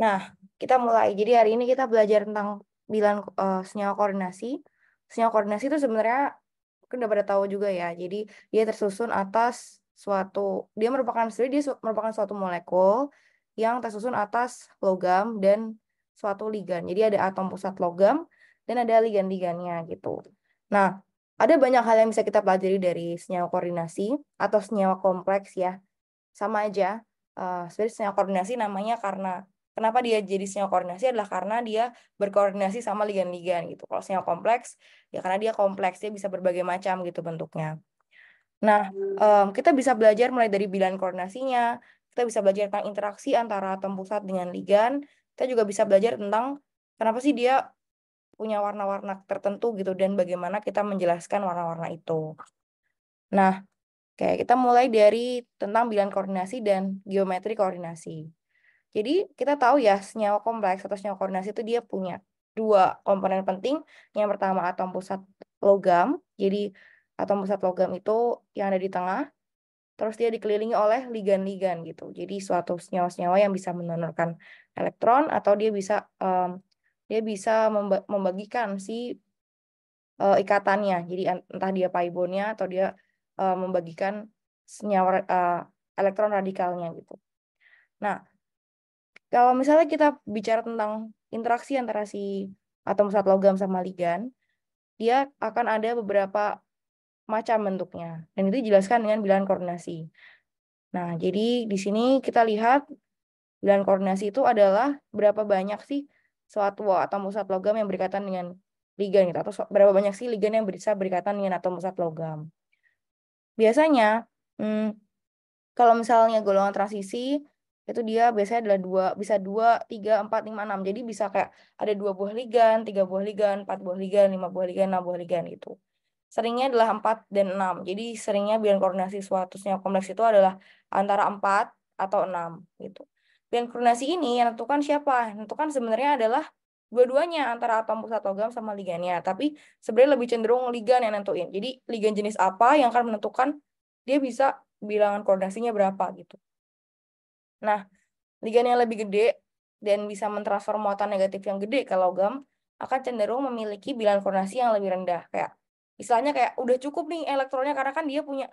Nah, kita mulai. Jadi hari ini kita belajar tentang bilangan senyawa koordinasi. Senyawa koordinasi itu sebenarnya mungkin udah pada tahu juga ya. Jadi dia tersusun atas dia merupakan suatu molekul yang tersusun atas logam dan suatu ligan. Jadi ada atom pusat logam dan ada ligan-ligannya gitu. Nah, ada banyak hal yang bisa kita pelajari dari senyawa koordinasi atau senyawa kompleks ya. Sama aja. Sebenarnya senyawa koordinasi namanya karena kenapa dia jadi senyawa koordinasi adalah karena dia berkoordinasi sama ligan-ligan gitu. Kalau senyawa kompleks, ya karena dia kompleks, dia bisa berbagai macam gitu bentuknya. Nah, kita bisa belajar mulai dari bilangan koordinasinya, kita bisa belajar tentang interaksi antara atom pusat dengan ligan, kita juga bisa belajar tentang kenapa sih dia punya warna-warna tertentu gitu, dan bagaimana kita menjelaskan warna-warna itu. Nah, oke, kita mulai dari tentang bilangan koordinasi dan geometri koordinasi. Jadi kita tahu ya senyawa kompleks atau senyawa koordinasi itu dia punya dua komponen penting. Yang pertama atom pusat logam. Jadi atom pusat logam itu yang ada di tengah. Terus dia dikelilingi oleh ligan-ligan gitu. Jadi suatu senyawa-senyawa yang bisa mendonorkan elektron atau dia bisa membagikan si ikatannya. Jadi entah dia pi bondnya atau dia membagikan senyawa elektron radikalnya gitu. Nah, kalau misalnya kita bicara tentang interaksi antara si atom pusat logam sama ligan, dia akan ada beberapa macam bentuknya. Dan itu dijelaskan dengan bilangan koordinasi. Nah, jadi di sini kita lihat bilangan koordinasi itu adalah berapa banyak sih suatu atom pusat logam yang berikatan dengan ligan gitu. Atau berapa banyak sih ligan yang bisa berikatan dengan atom pusat logam. Biasanya, hmm, kalau misalnya golongan transisi, itu dia biasanya adalah bisa 2, 3, 4, 5, 6. Jadi bisa kayak ada 2 buah ligan, 3 buah ligan, 4 buah ligan, 5 buah ligan, 6 buah ligan gitu. Seringnya adalah 4 dan 6. Jadi seringnya bilangan koordinasi suatu senyawa kompleks itu adalah antara 4 atau 6 gitu. Bilangan koordinasi ini yang menentukan siapa? Yang menentukan sebenarnya adalah dua-duanya antara atom pusat logam sama ligannya. Tapi sebenarnya lebih cenderung ligan yang nentuin. Jadi ligan jenis apa yang akan menentukan dia bisa bilangan koordinasinya berapa gitu. Nah, ligan yang lebih gede dan bisa mentransfer muatan negatif yang gede ke logam akan cenderung memiliki bilangan koordinasi yang lebih rendah. Kayak istilahnya kayak udah cukup nih elektronnya karena kan dia punya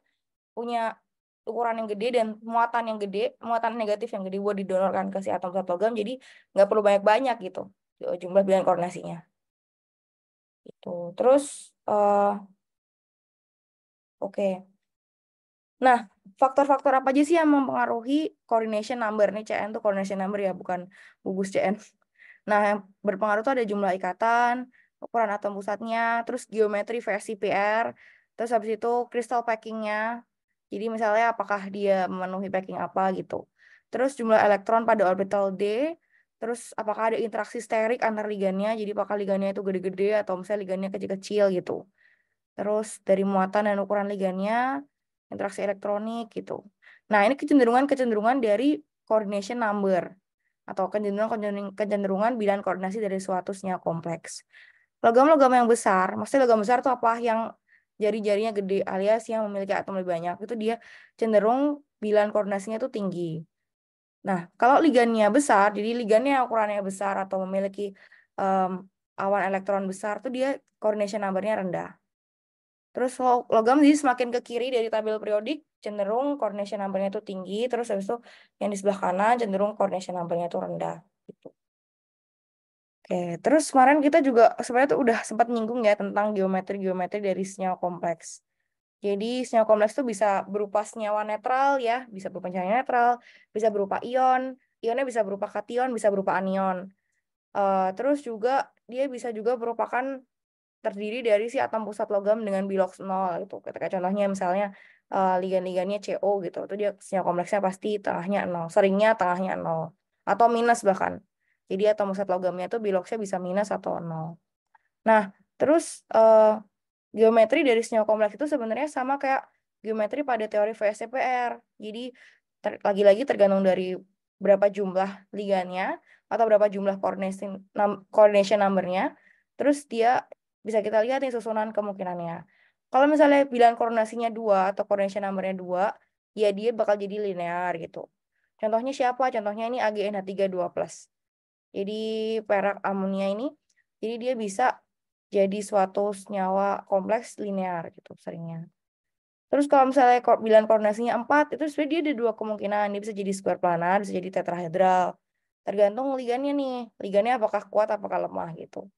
punya ukuran yang gede dan muatan yang gede, muatan negatif yang gede buat didonorkan ke si atom zat logam, jadi nggak perlu banyak-banyak gitu jumlah bilangan koordinasinya. Itu. Terus, oke. Nah, faktor-faktor apa aja sih yang mempengaruhi coordination number? Nih CN tuh coordination number ya, bukan gugus CN. Nah, yang berpengaruh tuh ada jumlah ikatan, ukuran atom pusatnya, terus geometri versi PR, terus habis itu crystal packingnya. Jadi misalnya apakah dia memenuhi packing apa gitu. Terus jumlah elektron pada orbital D, terus apakah ada interaksi sterik antar ligannya, jadi apakah ligannya itu gede-gede atau misalnya ligannya kecil-kecil gitu. Terus dari muatan dan ukuran ligannya, interaksi elektronik gitu. Nah, ini kecenderungan dari coordination number atau kecenderungan bilangan koordinasi dari suatu senyawa kompleks. Logam-logam yang besar, maksudnya logam besar itu apa yang jari-jarinya gede alias yang memiliki atom lebih banyak, itu dia cenderung bilangan koordinasinya itu tinggi. Nah, kalau ligannya besar, jadi ligannya ukurannya besar atau memiliki em, awan elektron besar, tuh dia coordination number-nya rendah. Terus logam jadi semakin ke kiri dari tabel periodik, cenderung coordination number-nya itu tinggi, terus habis itu yang di sebelah kanan cenderung coordination number-nya itu rendah. Gitu. Oke, terus kemarin kita juga sebenarnya tuh udah sempat nyinggung ya tentang geometri-geometri dari senyawa kompleks. Jadi senyawa kompleks itu bisa berupa senyawa netral ya, bisa berupa senyawa netral, bisa berupa ion, ionnya bisa berupa kation, bisa berupa anion. Terus juga dia bisa juga merupakan terdiri dari si atom pusat logam dengan bilox 0 gitu. Ketika contohnya misalnya ligan-ligannya CO gitu, itu dia senyawa kompleksnya pasti tengahnya 0, seringnya tengahnya 0 atau minus bahkan. Jadi atom pusat logamnya itu biloxnya bisa minus atau 0. Nah, terus geometri dari senyawa kompleks itu sebenarnya sama kayak geometri pada teori VSCPR. Jadi lagi-lagi tergantung dari berapa jumlah ligannya atau berapa jumlah coordination number-nya. Terus dia bisa kita lihat nih susunan kemungkinannya. Kalau misalnya bilangan koordinasinya 2 atau coordination number-nya 2, ya dia bakal jadi linear gitu. Contohnya siapa? Contohnya ini AgNH3 2+. Jadi perak amonia ini, jadi dia bisa jadi suatu senyawa kompleks linear gitu seringnya. Terus kalau misalnya bilangan koordinasinya 4, itu sebenarnya dia ada dua kemungkinan. Dia bisa jadi square planar, bisa jadi tetrahedral. Tergantung ligannya nih. Ligannya apakah kuat, apakah lemah gitu.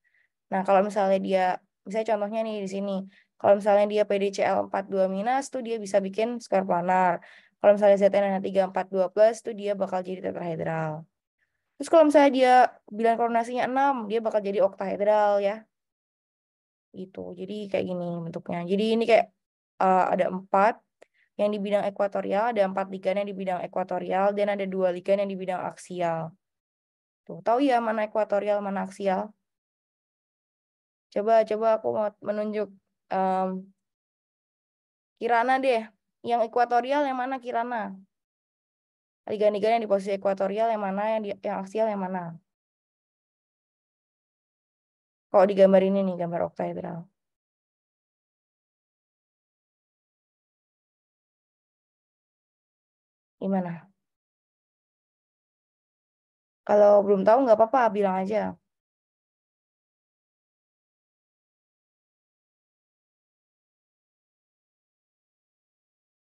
Nah, kalau misalnya dia, misalnya contohnya nih di sini. Kalau misalnya dia PDCl 42 minus, tuh dia bisa bikin square planar. Kalau misalnya ZN342 plus, tuh dia bakal jadi tetrahedral. Terus kalau misalnya dia bilangan koordinasinya 6, dia bakal jadi oktahedral ya. Gitu. Jadi kayak gini bentuknya. Jadi ini kayak ada 4 yang di bidang ekuatorial, ada 4 ligan yang di bidang ekuatorial, dan ada 2 ligan yang di bidang aksial. Tuh, tahu ya mana ekuatorial, mana aksial? Coba aku mau menunjuk em, Kirana deh. Yang ekuatorial yang mana Kirana? Ligan-ligan yang di posisi ekuatorial yang mana, yang aksial yang mana? Kalau di gambar ini nih, gambar oktahedral. Gimana? Kalau belum tahu nggak apa-apa, bilang aja.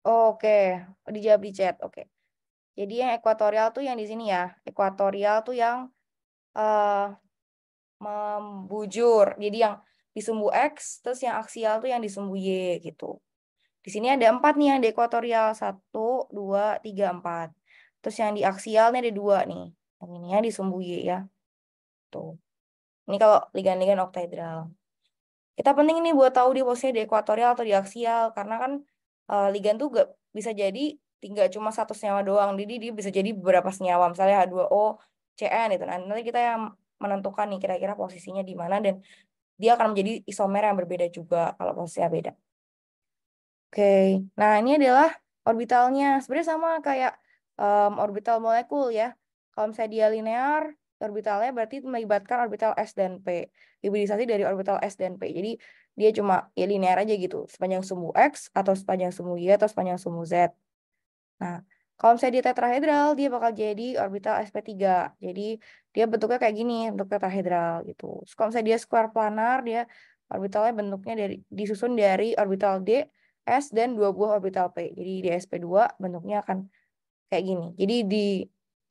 Oke, dijawab di chat. Oke. Jadi yang ekuatorial tuh yang di sini ya. Ekuatorial tuh yang eh membujur. Jadi yang di sumbu X, terus yang aksial tuh yang di sumbu Y gitu. Di sini ada 4 nih yang di ekuatorial. 1, 2, 3, 4. Terus yang di aksial nih ada 2 nih. Yang ini ya di sumbu Y ya. Tuh. Ini kalau ligan-ligan oktahedral. Kita penting ini buat tahu dia posisinya di ekuatorial atau di aksial. Karena kan ligan tuh gak bisa jadi tinggal cuma satu senyawa doang. Jadi dia bisa jadi beberapa senyawa. Misalnya H2O, Cn itu. Nah, nanti kita yang menentukan nih kira-kira posisinya di mana dan dia akan menjadi isomer yang berbeda juga kalau posisinya beda. Oke, nah ini adalah orbitalnya. Sebenarnya sama kayak orbital molekul ya. Kalau misalnya dia linear, orbitalnya berarti melibatkan orbital S dan P. Hibridisasi dari orbital S dan P. Jadi dia cuma ya linear aja gitu. Sepanjang sumbu X, atau sepanjang sumbu Y, atau sepanjang sumbu Z. Nah, kalau misalnya dia tetrahedral, dia bakal jadi orbital sp3. Jadi dia bentuknya kayak gini, bentuk tetrahedral gitu. Terus kalau misalnya dia square planar, dia orbitalnya bentuknya disusun dari orbital D, S, dan 2 buah orbital P. Jadi di sp2 bentuknya akan kayak gini. Jadi di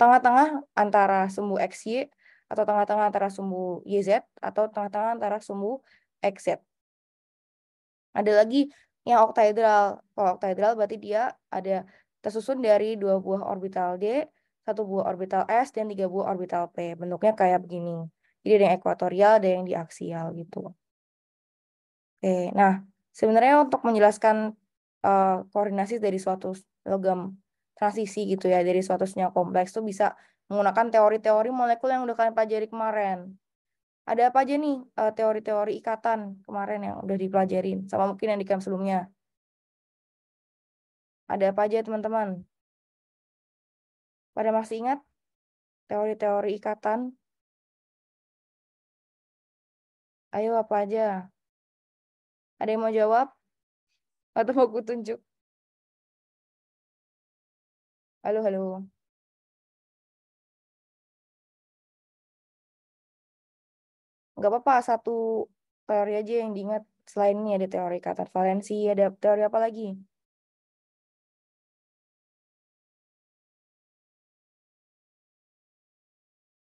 tengah-tengah antara sumbu XY, atau tengah-tengah antara sumbu YZ, atau tengah-tengah antara sumbu XZ. Ada lagi yang oktahedral. Kalau oktahedral berarti dia ada tersusun dari 2 buah orbital D, 1 buah orbital S, dan 3 buah orbital P. Bentuknya kayak begini. Jadi ada yang ekuatorial, ada yang di aksial gitu. Oke, nah sebenarnya untuk menjelaskan koordinasi dari suatu logam transisi gitu ya, dari suatu senyawa kompleks tuh bisa menggunakan teori-teori molekul yang udah kalian pelajari kemarin. Ada apa aja nih teori-teori ikatan kemarin yang udah dipelajarin, sama mungkin yang di camp sebelumnya. Ada apa aja teman-teman? Pada masih ingat teori-teori ikatan? Ayo apa aja? Ada yang mau jawab? Atau mau aku tunjuk? Halo, halo. Nggak apa-apa, satu teori aja yang diingat. Selain ini ada teori ikatan valensi, ada teori apa lagi?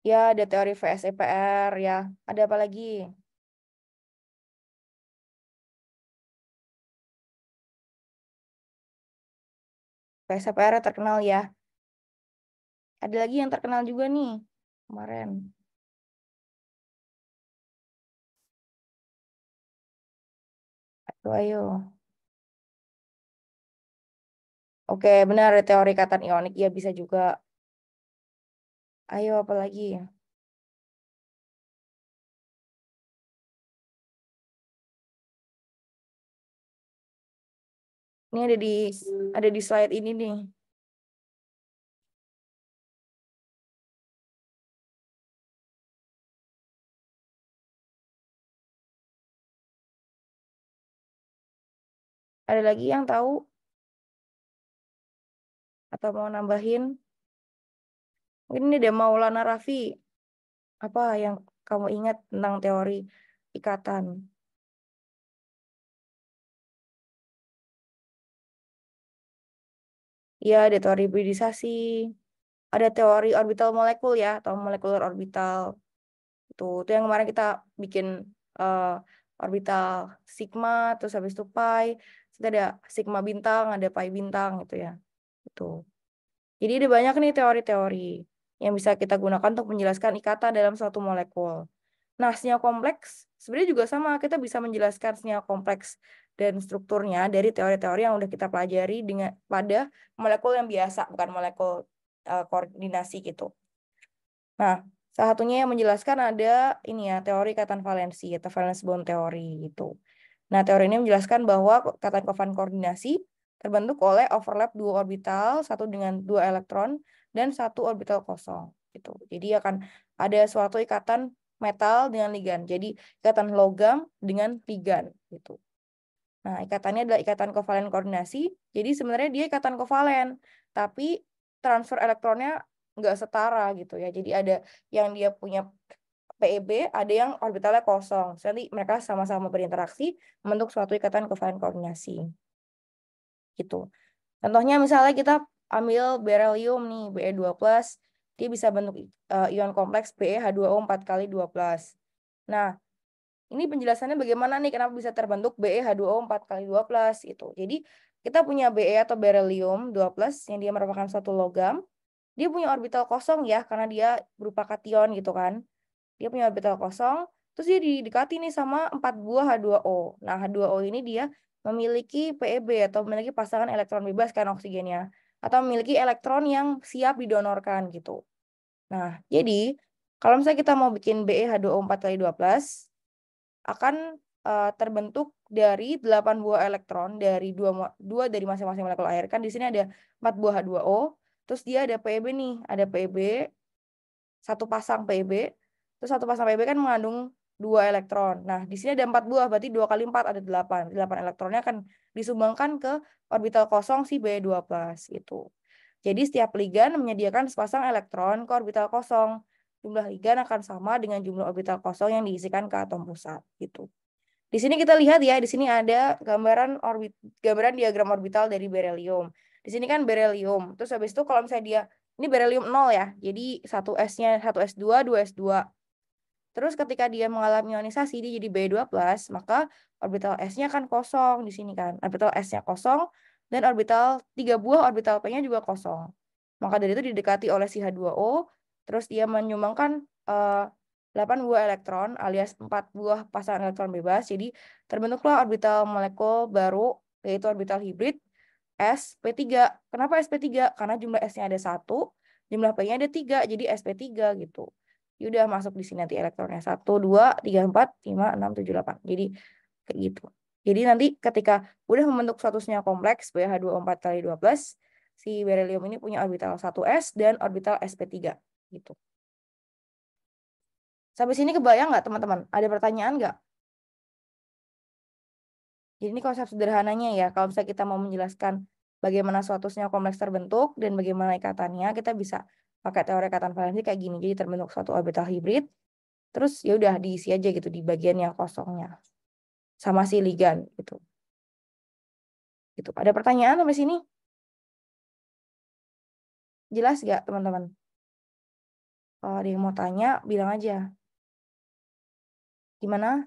Ya, ada teori VSEPR ya. Ada apa lagi? VSEPR terkenal ya. Ada lagi yang terkenal juga nih kemarin. Ayo, ayo. Oke, benar ada teori ikatan ionik. Ya, bisa juga. Ayo, apa lagi? Ini ada di slide ini nih. Ada lagi yang tahu atau mau nambahin? Mungkin ini ada Maulana Rafi. Apa yang kamu ingat tentang teori ikatan? Iya, ada teori hibridisasi, ada teori orbital molekul ya, atau molekular orbital. Itu yang kemarin kita bikin eh, orbital sigma, terus habis itu pi, kita ada sigma bintang, ada pi bintang gitu ya. Itu. Jadi ada banyak nih teori-teori yang bisa kita gunakan untuk menjelaskan ikatan dalam suatu molekul. Nah, senyawa kompleks sebenarnya juga sama. Kita bisa menjelaskan senyawa kompleks dan strukturnya dari teori-teori yang udah kita pelajari dengan pada molekul yang biasa, bukan molekul koordinasi gitu. Nah, salah satunya yang menjelaskan ada ini ya, teori ikatan valensi atau valence bond theory gitu. Nah, teori ini menjelaskan bahwa ikatan kovalent koordinasi terbentuk oleh overlap dua orbital, satu dengan dua elektron dan satu orbital kosong gitu. Jadi akan ada suatu ikatan metal dengan ligan. Jadi ikatan logam dengan ligan gitu. Nah, ikatannya adalah ikatan kovalen koordinasi. Jadi sebenarnya dia ikatan kovalen, tapi transfer elektronnya nggak setara gitu ya. Jadi ada yang dia punya PeB, ada yang orbitalnya kosong. Jadi mereka sama-sama berinteraksi membentuk suatu ikatan kovalen koordinasi gitu. Contohnya misalnya kita ambil berelium nih, Be2+, dia bisa bentuk ion kompleks BeH2O 4 kali 2+. Nah, ini penjelasannya bagaimana nih kenapa bisa terbentuk BeH2O 4 kali 2+, itu. Jadi kita punya Be atau berelium 2+ yang dia merupakan suatu logam. Dia punya orbital kosong ya karena dia berupa kation gitu kan. Dia punya orbital kosong, terus dia didekati nih sama 4 buah H2O. Nah, H2O ini dia memiliki PeB atau memiliki pasangan elektron bebas kan oksigennya, atau memiliki elektron yang siap didonorkan gitu. Nah, jadi kalau misalnya kita mau bikin BeH2O 4 kali 2+, akan terbentuk dari 8 buah elektron dari dua dari masing-masing molekul air. Kan di sini ada 4 buah H2O, terus dia ada PeB nih, ada PeB, satu pasang PeB, terus satu pasang PeB kan mengandung 2 elektron. Nah, di sini ada 4 buah, berarti 2 kali 4 ada 8. 8 elektronnya akan disumbangkan ke orbital kosong si B2+ itu. Jadi setiap ligan menyediakan sepasang elektron ke orbital kosong. Jumlah ligan akan sama dengan jumlah orbital kosong yang diisikan ke atom pusat gitu. Di sini kita lihat ya, di sini ada gambaran diagram orbital dari berelium. Di sini kan berelium. Terus habis itu kalau misalnya dia ini berelium 0 ya. Jadi satu S-nya 1s2, 2s2. Terus ketika dia mengalami ionisasi dia jadi B2+, maka orbital S-nya kan kosong di sini kan. Orbital S-nya kosong dan orbital 3 buah orbital P-nya juga kosong. Maka dari itu didekati oleh si H2O, terus dia menyumbangkan 8 buah elektron alias 4 buah pasangan elektron bebas. Jadi terbentuklah orbital molekul baru yaitu orbital hibrid sp3. Kenapa sp3? Karena jumlah S-nya ada 1, jumlah P-nya ada 3, jadi sp3 gitu. Ya udah masuk di sini nanti elektronnya 1, 2, 3, 4, 5, 6, 7, 8. Jadi kayak gitu. Jadi nanti ketika udah membentuk suatu senyawa kompleks BH2O 4 kali 2+, si berelium ini punya orbital 1s dan orbital sp3 gitu. Sampai sini kebayang nggak teman-teman? Ada pertanyaan nggak? Jadi ini konsep sederhananya ya. Kalau misalnya kita mau menjelaskan bagaimana suatu senyawa kompleks terbentuk dan bagaimana ikatannya, kita bisa pakai teori ikatan valensi kayak gini. Jadi terbentuk suatu orbital hibrid, terus ya udah diisi aja gitu di bagian yang kosongnya sama si ligan gitu. Gitu. Ada pertanyaan sampai sini? Jelas nggak teman-teman? Kalau ada yang mau tanya, bilang aja. Gimana?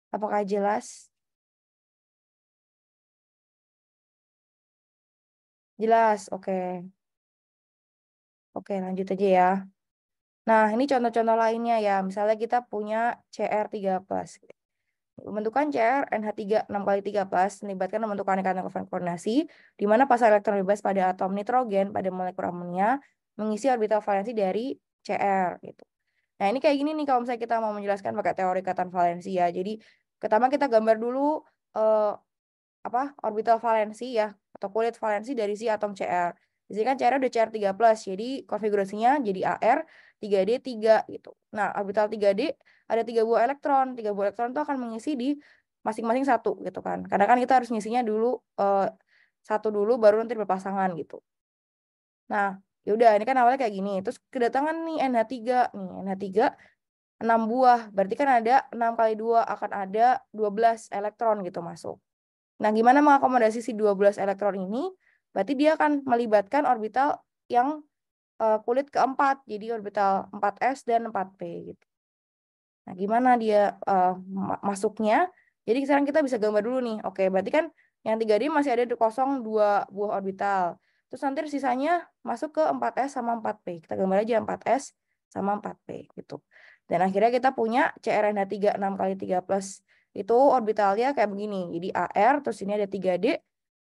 Apakah jelas? Jelas, oke. Oke, lanjut aja ya. Nah, ini contoh-contoh lainnya ya. Misalnya kita punya Cr3+. Pembentukan Cr NH3 6 kali 3+ melibatkan pembentukan ikatan kovalent koordinasi, di mana pasang elektron bebas pada atom nitrogen pada molekul amonia mengisi orbital valensi dari Cr gitu. Nah, ini kayak gini nih kalau misalnya kita mau menjelaskan pakai teori ikatan valensi ya. Jadi, pertama kita gambar dulu eh, orbital valensi ya atau kulit valensi dari si atom Cr. Di sini kan Cr udah Cr3+, jadi konfigurasinya jadi Ar 3D 3 gitu. Nah, orbital 3D ada 3 buah elektron. 3 buah elektron itu akan mengisi di masing-masing satu gitu kan. Karena kan kita harus ngisinya dulu satu dulu baru nanti berpasangan gitu. Nah, Ya udah, ini kan awalnya kayak gini. Terus kedatangan nih NH3 nih, NH3 6 buah. Berarti kan ada 6 kali 2 akan ada 12 elektron gitu masuk. Nah, gimana mengakomodasi si 12 elektron ini? Berarti dia akan melibatkan orbital yang kulit keempat. Jadi orbital 4s dan 4p gitu. Nah, gimana dia masuknya? Jadi sekarang kita bisa gambar dulu nih. Oke, berarti kan yang 3D masih ada kosong 2 buah orbital. Terus nanti sisanya masuk ke 4s sama 4p. Kita gambar aja 4s sama 4p gitu. Dan akhirnya kita punya CRNH3 6 kali 3 plus itu orbitalnya kayak begini. Jadi AR, terus ini ada 3D.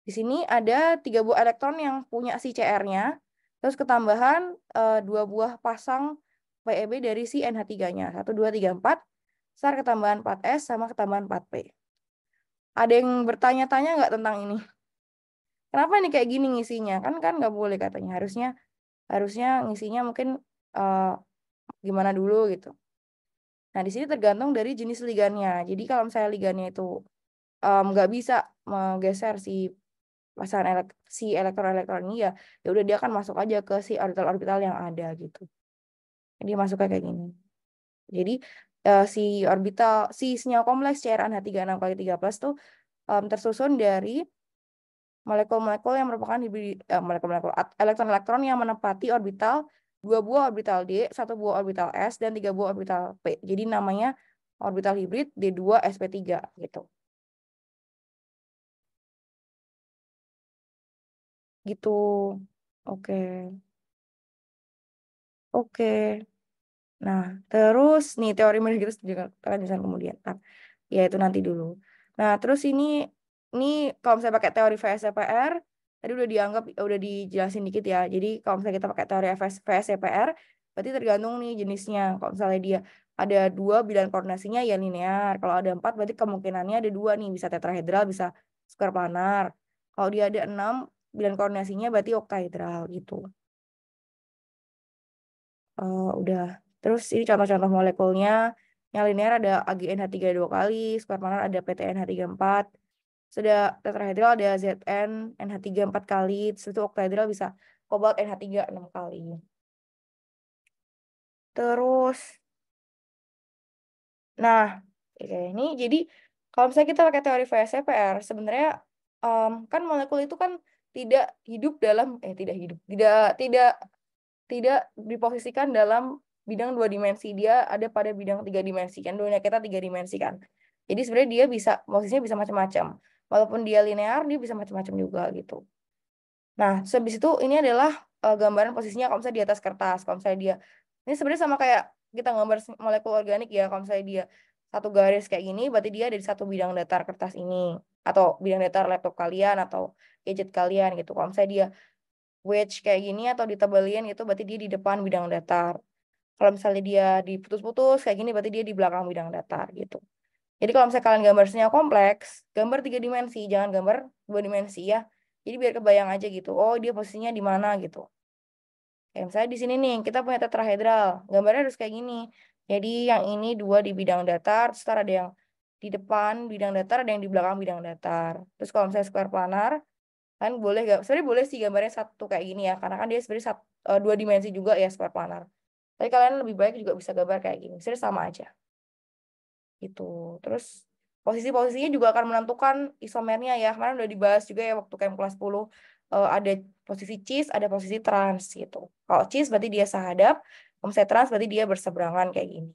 Di sini ada 3 buah elektron yang punya si CR-nya. Terus ketambahan 2 buah pasang PeB dari si NH3-nya. 1, 2, 3, 4. Besar ketambahan 4S sama ketambahan 4P. Ada yang bertanya-tanya nggak tentang ini? Kenapa ini kayak gini ngisinya? Kan nggak boleh katanya. Harusnya ngisinya mungkin uh, gimana dulu gitu. Nah, di sini tergantung dari jenis ligannya. Jadi kalau misalnya ligannya itu nggak bisa menggeser si pasangan si elektron-elektron ini ya udah dia akan masuk aja ke si orbital-orbital yang ada gitu. Jadi masuknya kayak gini. Jadi si orbital si senyawa kompleks cairan H36 kali 3 plus tuh tersusun dari molekul-molekul yang merupakan molekul-molekul elektron-elektron yang menempati orbital 2 buah orbital D, 1 buah orbital S, dan 3 buah orbital P. Jadi namanya orbital hibrid D2sp3 gitu. Gitu. Oke. Oke. Nah, terus nih teori meningitis juga akan bisa kemudian. Nah, ya itu nanti dulu. Nah, terus ini kalau misalnya pakai teori VSEPR, tadi udah dianggap udah dijelasin dikit ya. Jadi kalau misalnya kita pakai teori VSEPR, berarti tergantung nih jenisnya. Kalau misalnya dia ada 2 bilangan koordinasinya ya linear. Kalau ada 4 berarti kemungkinannya ada 2 nih, bisa tetrahedral, bisa square planar. Kalau dia ada 6 bilangan koordinasinya berarti oktahedral gitu. Udah. Terus ini contoh-contoh molekulnya. Yang linear ada AgNH3 2 kali, square planar ada PTNH3 4. Sudah tetrahedral ada Zn NH3 4 kali, terus itu oktahedral bisa kobalt NH3 6 kali. Terus, nah, oke, ini jadi kalau misalnya kita pakai teori VSEPR, sebenarnya kan molekul itu kan tidak hidup dalam, tidak hidup, tidak tidak diposisikan dalam bidang 2 dimensi. Dia ada pada bidang 3 dimensi kan. Dunia kita 3 dimensi kan. Jadi sebenarnya dia bisa posisinya bisa macam-macam. Walaupun dia linear, dia bisa macam-macam juga gitu. Nah, habis itu ini adalah gambaran posisinya kalau misalnya di atas kertas. Kalau misalnya dia ini sebenarnya sama kayak kita gambar molekul organik ya. Kalau misalnya dia satu garis kayak gini, berarti dia ada di satu bidang datar kertas ini atau bidang datar laptop kalian atau gadget kalian gitu. Kalau misalnya dia wedge kayak gini atau ditebelin gitu berarti dia di depan bidang datar. Kalau misalnya dia diputus-putus kayak gini berarti dia di belakang bidang datar gitu. Jadi kalau misalnya kalian gambar senyawa kompleks, gambar 3 dimensi, jangan gambar 2 dimensi ya. Jadi biar kebayang aja gitu. Oh, dia posisinya di mana gitu. Kayak misalnya di sini nih, kita punya tetrahedral. Gambarnya harus kayak gini. Jadi yang ini 2 di bidang datar, terus ada yang di depan bidang datar, ada yang di belakang bidang datar. Terus kalau misalnya square planar, kan boleh gak sebenarnya boleh sih gambarnya satu kayak gini ya karena kan dia sebenarnya 2 dimensi juga ya square planar, tapi kalian lebih baik juga bisa gambar kayak gini sebenarnya sama aja gitu. Terus posisi-posisinya juga akan menentukan isomernya ya, kemarin udah dibahas juga ya waktu KM kelas 10. Ada posisi cis ada posisi trans gitu. Kalau cis berarti dia sahadap, kalau misalnya trans berarti dia berseberangan kayak gini.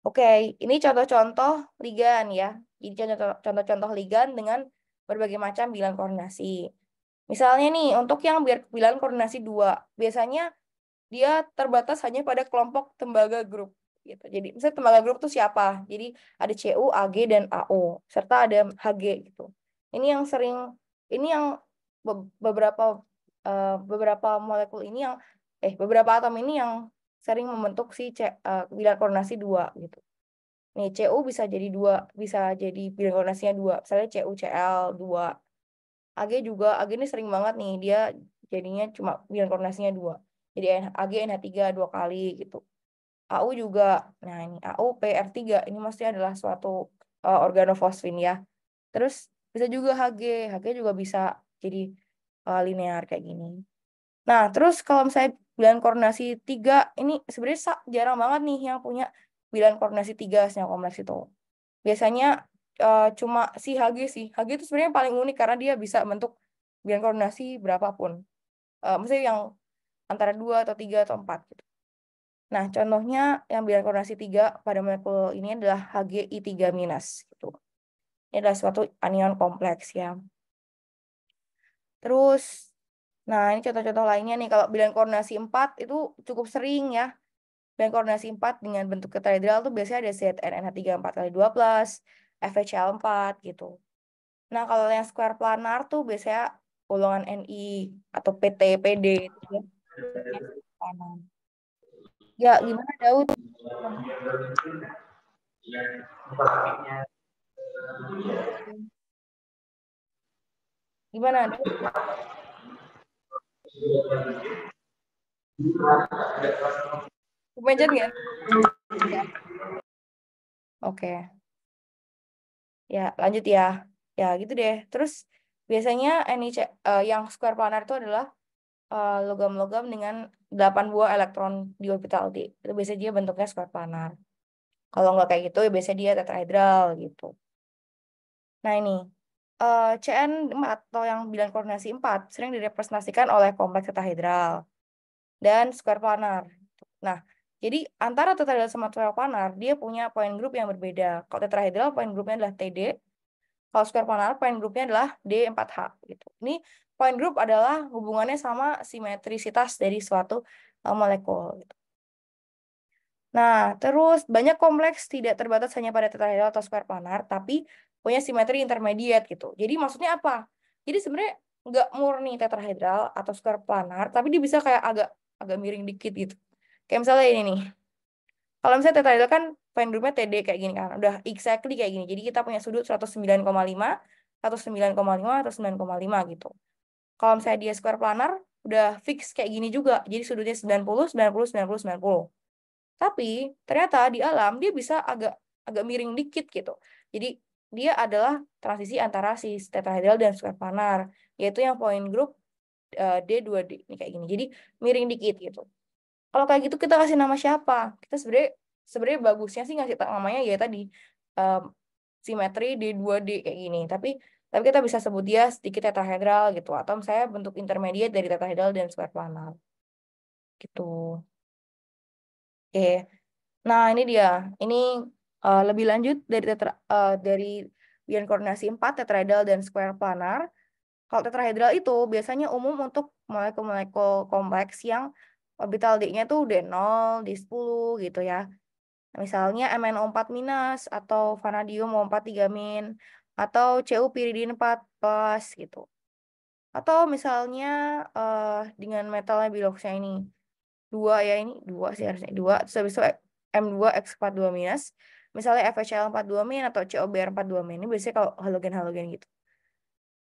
Oke, ini contoh-contoh ligan ya. Jadi contoh-contoh ligan dengan berbagai macam bilangan koordinasi. Misalnya nih, untuk yang bilangan koordinasi 2, biasanya dia terbatas hanya pada kelompok tembaga grup. Gitu. Jadi, misalnya tembaga grup itu siapa? Jadi, ada Cu, Ag, dan Ao. Serta ada Hg gitu. Ini yang sering, ini yang beberapa beberapa molekul ini yang, beberapa atom ini yang sering membentuk si bilangan koordinasi 2 gitu. Nih, Cu bisa jadi 2, bisa jadi bilangan koordinasinya 2. Misalnya CuCl2. Ag juga, Ag ini sering banget nih, dia jadinya cuma bilangan koordinasinya 2. Jadi Ag NH3 2 kali gitu. Au juga, nah ini Au PR3, ini maksudnya adalah suatu organofosfin ya. Terus bisa juga Hg juga bisa jadi linear kayak gini. Nah, terus kalau misalnya bilangan koordinasi 3, ini sebenarnya jarang banget nih yang punya bilangan koordinasi 3 senyawa kompleks itu. Biasanya cuma si Hg sih. Hg itu sebenarnya paling unik karena dia bisa bentuk bilangan koordinasi berapapun. Maksudnya yang antara 2 atau 3 atau 4 gitu. Nah, contohnya yang bilangan koordinasi 3 pada molekul ini adalah Hgi3-. Gitu. Ini adalah suatu anion kompleks ya. Terus, nah ini contoh-contoh lainnya nih. Kalau bilangan koordinasi 4 itu cukup sering ya. Bilangan koordinasi 4 dengan bentuk tetrahedral tuh biasanya ada ZnNH3 4x2+, FHCl4 gitu. Nah, kalau yang square planar tuh biasanya golongan Ni atau PT, PD gitu ya. Planar. Ya, gimana Daud? Gimana Daud? Kepencet nggak? Ya. Oke. Ya, lanjut ya. Ya, gitu deh. Terus biasanya yang square planar itu adalah logam-logam dengan 8 buah elektron di orbital D. Itu biasanya dia bentuknya square planar. Kalau nggak kayak gitu, ya biasanya dia tetrahedral gitu. Nah ini, CN4 atau yang bilangan koordinasi 4 sering direpresentasikan oleh kompleks tetrahedral dan square planar. Nah, jadi antara tetrahedral sama square planar, dia punya point group yang berbeda. Kalau tetrahedral, point groupnya adalah TD. Kalau square planar, point groupnya adalah D4H. Gitu. Ini point group adalah hubungannya sama simetrisitas dari suatu molekul. Gitu. Nah, terus banyak kompleks tidak terbatas hanya pada tetrahedral atau square planar, tapi punya simetri intermediate gitu. Jadi maksudnya apa? Jadi sebenarnya nggak murni tetrahedral atau square planar, tapi dia bisa kayak agak agak miring dikit gitu. Kayak misalnya ini nih. Kalau misalnya tetrahedral kan point groupnya TD kayak gini kan. Udah exactly kayak gini. Jadi kita punya sudut 109,5, 109,5, atau 9,5 gitu. Kalau misalnya dia square planar, udah fix kayak gini juga. Jadi sudutnya 90, 90, 90, 90. Tapi ternyata di alam dia bisa agak agak miring dikit gitu. Jadi dia adalah transisi antara si tetrahedral dan square planar, yaitu yang point group D2D ini kayak gini. Jadi miring dikit gitu. Kalau kayak gitu kita kasih nama siapa? Kita sebenarnya sebenarnya bagusnya sih ngasih namanya ya tadi um, simetri D2D kayak gini. Tapi kita bisa sebut dia sedikit tetrahedral gitu atau misalnya bentuk intermediate dari tetrahedral dan square planar gitu. Oke. Nah, ini dia. Ini lebih lanjut dari bilangan koordinasi 4 tetrahedral dan square planar. Kalau tetrahedral itu biasanya umum untuk molekul-molekul kompleks yang orbital D-nya tuh D0, D10 gitu ya. Misalnya MnO4 minus atau vanadium O4 3 min atau Cu piridin 4 plus gitu. Atau misalnya dengan metalnya biloxnya ini 2 ya, ini 2 sih harusnya 2. Terus habis itu M2X42 minus. Misalnya FeCl42 min atau COBr42 min. Ini biasanya kalau halogen-halogen gitu.